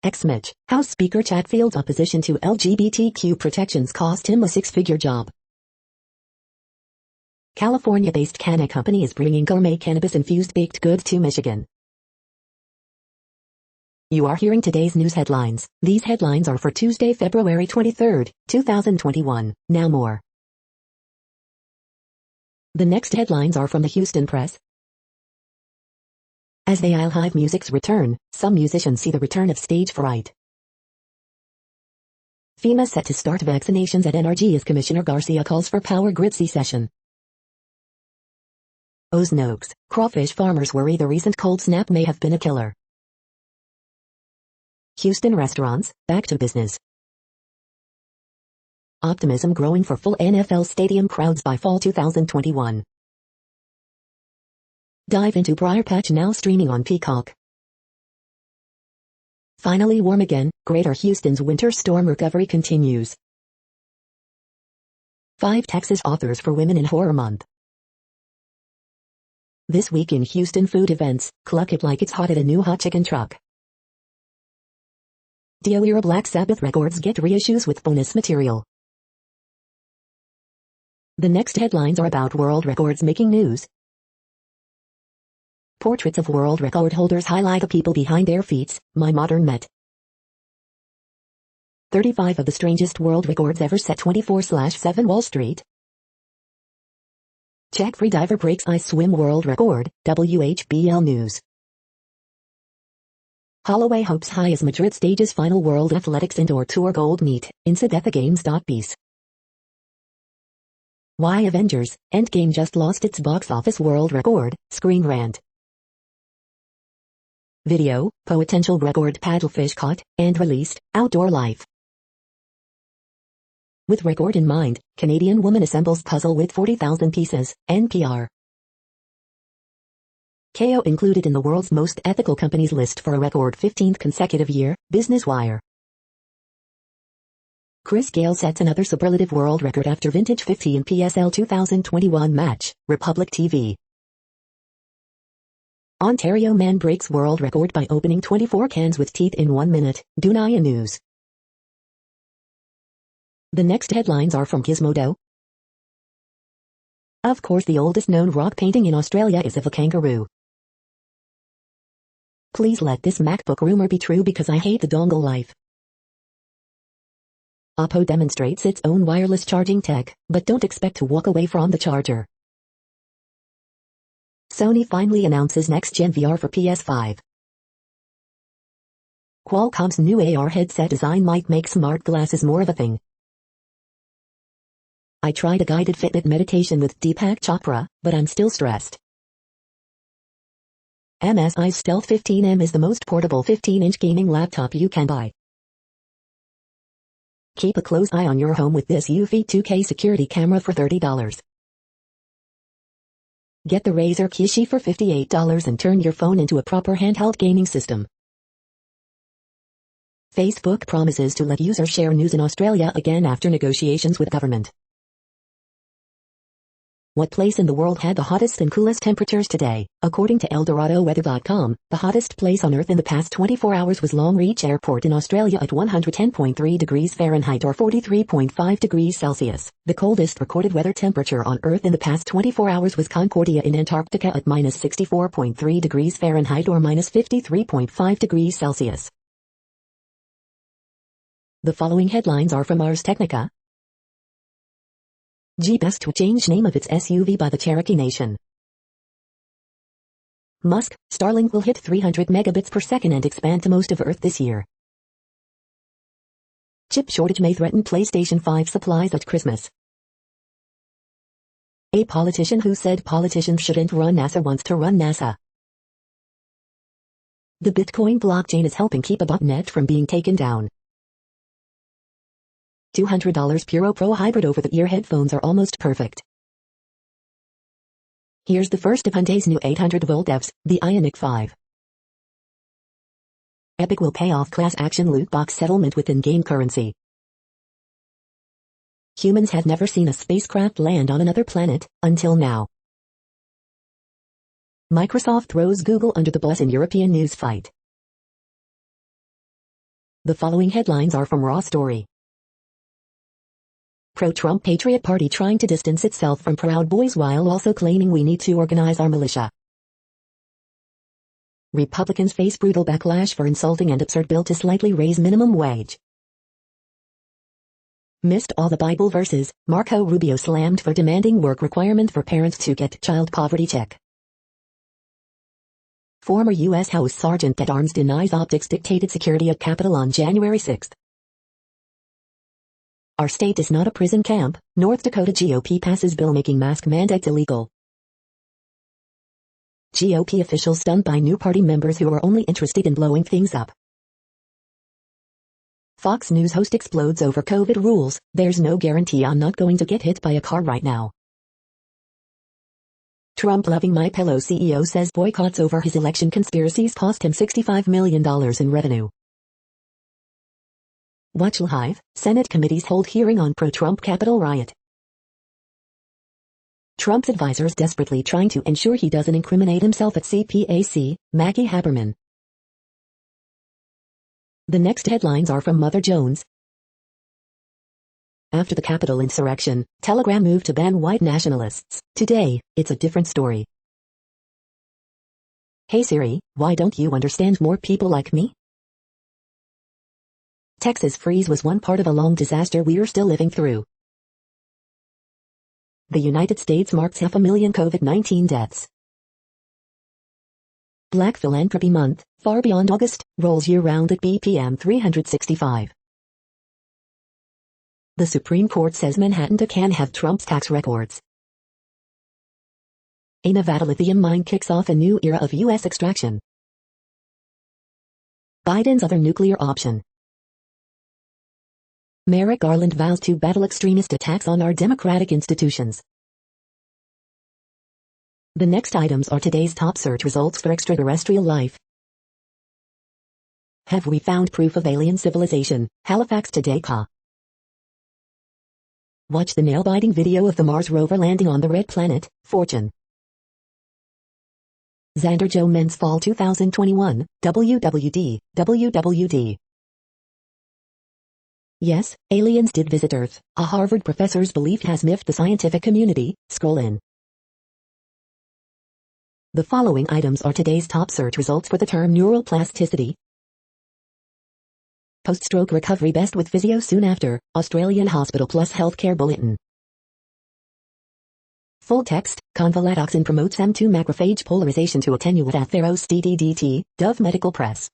Ex-Mitch, House Speaker Chatfield's opposition to LGBTQ protections cost him a 6-figure job. California-based Canna Company is bringing gourmet cannabis-infused baked goods to Michigan. You are hearing today's news headlines. These headlines are for Tuesday, February 23, 2021. Now more. The next headlines are from the Houston Press. As the Isle Hive music's return, some musicians see the return of stage fright. FEMA set to start vaccinations at NRG as Commissioner Garcia calls for power grid cessation. Ozarks, crawfish farmers worry the recent cold snap may have been a killer. Houston restaurants, back to business. Optimism growing for full NFL stadium crowds by fall 2021. Dive into Briar Patch, now streaming on Peacock. Finally warm again, Greater Houston's winter storm recovery continues. 5 Texas authors for Women in Horror Month. This week in Houston food events, cluck it like it's hot at a new hot chicken truck. Dio-era Black Sabbath records get reissues with bonus material. The next headlines are about world records making news. Portraits of world record holders highlight the people behind their feats, My Modern Met. 35 of the strangest world records ever set 24/7 Wall Street. Czech freediver breaks ice swim world record, WHBL News. Holloway hopes high as Madrid stages final World Athletics Indoor Tour Gold Meet, inside at the Games.Peace. Why Avengers, Endgame just lost its box office world record, Screen Rant. Video, potential record paddlefish caught, and released, Outdoor Life. With record in mind, Canadian woman assembles puzzle with 40,000 pieces, NPR. KO included in the world's most ethical companies list for a record 15th consecutive year, Business Wire. Chris Gayle sets another superlative world record after vintage 50 in PSL 2021 match, Republic TV. Ontario man breaks world record by opening 24 cans with teeth in 1 minute, Dunaya News. The next headlines are from Gizmodo. Of course, the oldest known rock painting in Australia is of a kangaroo. Please let this MacBook rumor be true because I hate the dongle life. Oppo demonstrates its own wireless charging tech, but don't expect to walk away from the charger. Sony finally announces next-gen VR for PS5. Qualcomm's new AR headset design might make smart glasses more of a thing. I tried a guided Fitbit meditation with Deepak Chopra, but I'm still stressed. MSI's Stealth 15M is the most portable 15-inch gaming laptop you can buy. Keep a close eye on your home with this UV 2K security camera for $30. Get the Razer Kishi for $58 and turn your phone into a proper handheld gaming system. Facebook promises to let users share news in Australia again after negotiations with government. What place in the world had the hottest and coolest temperatures today? According to ElDoradoWeather.com, the hottest place on Earth in the past 24 hours was Longreach Airport in Australia at 110.3 degrees Fahrenheit or 43.5 degrees Celsius. The coldest recorded weather temperature on Earth in the past 24 hours was Concordia in Antarctica at minus 64.3 degrees Fahrenheit or minus 53.5 degrees Celsius. The following headlines are from Ars Technica. Jeep asked to change name of its SUV by the Cherokee Nation. Musk, Starlink will hit 300 megabits per second and expand to most of Earth this year. Chip shortage may threaten PlayStation 5 supplies at Christmas. A politician who said politicians shouldn't run NASA wants to run NASA. The Bitcoin blockchain is helping keep a botnet from being taken down. $200 Puro Pro Hybrid over-the-ear headphones are almost perfect. Here's the first of Hyundai's new 800-volt EVs, the Ioniq 5. Epic will pay off class action loot box settlement with in-game currency. Humans have never seen a spacecraft land on another planet, until now. Microsoft throws Google under the bus in European news fight. The following headlines are from Raw Story. Pro-Trump Patriot Party trying to distance itself from Proud Boys while also claiming we need to organize our militia. Republicans face brutal backlash for insulting and absurd bill to slightly raise minimum wage. Missed all the Bible verses, Marco Rubio slammed for demanding work requirement for parents to get child poverty check. Former U.S. House Sergeant at Arms denies optics dictated security at Capitol on January 6. Our state is not a prison camp. North Dakota GOP passes bill making mask mandates illegal. GOP officials stunned by new party members who are only interested in blowing things up. Fox News host explodes over COVID rules. There's no guarantee I'm not going to get hit by a car right now. Trump-loving MyPillow CEO says boycotts over his election conspiracies cost him $65 million in revenue. Watch live, Senate committees hold hearing on pro-Trump Capitol riot. Trump's advisors desperately trying to ensure he doesn't incriminate himself at CPAC, Maggie Haberman. The next headlines are from Mother Jones. After the Capitol insurrection, Telegram moved to ban white nationalists. Today, it's a different story. Hey Siri, why don't you understand more people like me? Texas freeze was one part of a long disaster we're still living through. The United States marks 500,000 COVID-19 deaths. Black Philanthropy Month, far beyond August, rolls year-round at BPM 365. The Supreme Court says Manhattan can have Trump's tax records. A Nevada lithium mine kicks off a new era of U.S. extraction. Biden's other nuclear option. Merrick Garland vows to battle extremist attacks on our democratic institutions. The next items are today's top search results for extraterrestrial life. Have we found proof of alien civilization? Halifax Today Ca. Watch the nail-biting video of the Mars rover landing on the red planet, Fortune. Xander Joe Men's Fall 2021, WWD. Yes, aliens did visit Earth. A Harvard professor's belief has miffed the scientific community. Scroll in. The following items are today's top search results for the term neuroplasticity. Post-stroke recovery best with physio soon after, Australian Hospital Plus Healthcare Bulletin. Full text, convalatoxin promotes M2 macrophage polarization to attenuate atherosclerosis, Dove Medical Press.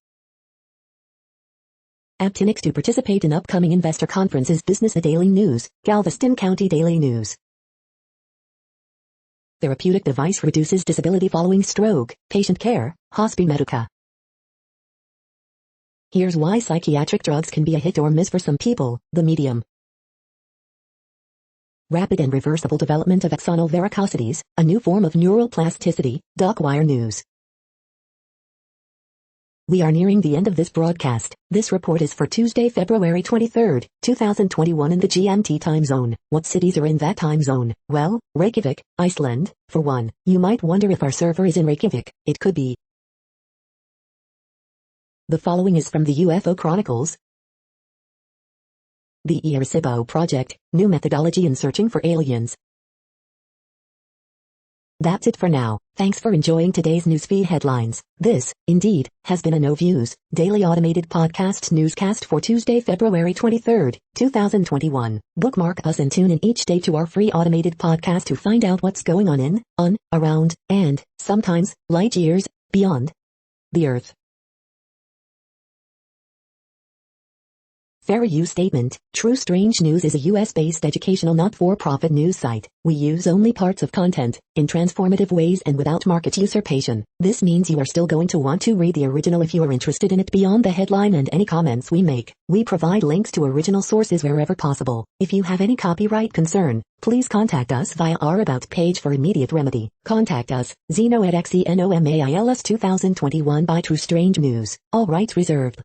Aptinics to participate in upcoming investor conferences. Business Daily News, Galveston County Daily News. Therapeutic device reduces disability following stroke, patient care, Hospi Medica. Here's why psychiatric drugs can be a hit or miss for some people, The Medium. Rapid and reversible development of axonal varicosities, a new form of neuroplasticity, DocWire News. We are nearing the end of this broadcast. This report is for Tuesday, February 23, 2021 in the GMT time zone. What cities are in that time zone? Well, Reykjavik, Iceland, for one. You might wonder if our server is in Reykjavik. It could be. The following is from the UFO Chronicles. The Arecibo Project, new methodology in searching for aliens. That's it for now. Thanks for enjoying today's newsfeed headlines. This, indeed, has been a No Views, daily automated podcast newscast for Tuesday, February 23, 2021. Bookmark us and tune in each day to our free automated podcast to find out what's going on, around, and, sometimes, light years, beyond the Earth. Fair use statement. True Strange News is a US-based educational not-for-profit news site. We use only parts of content, in transformative ways and without market usurpation. This means you are still going to want to read the original if you are interested in it beyond the headline and any comments we make. We provide links to original sources wherever possible. If you have any copyright concern, please contact us via our About page for immediate remedy. Contact us, Zeno at XENOMAILS 2021 by True Strange News. All rights reserved.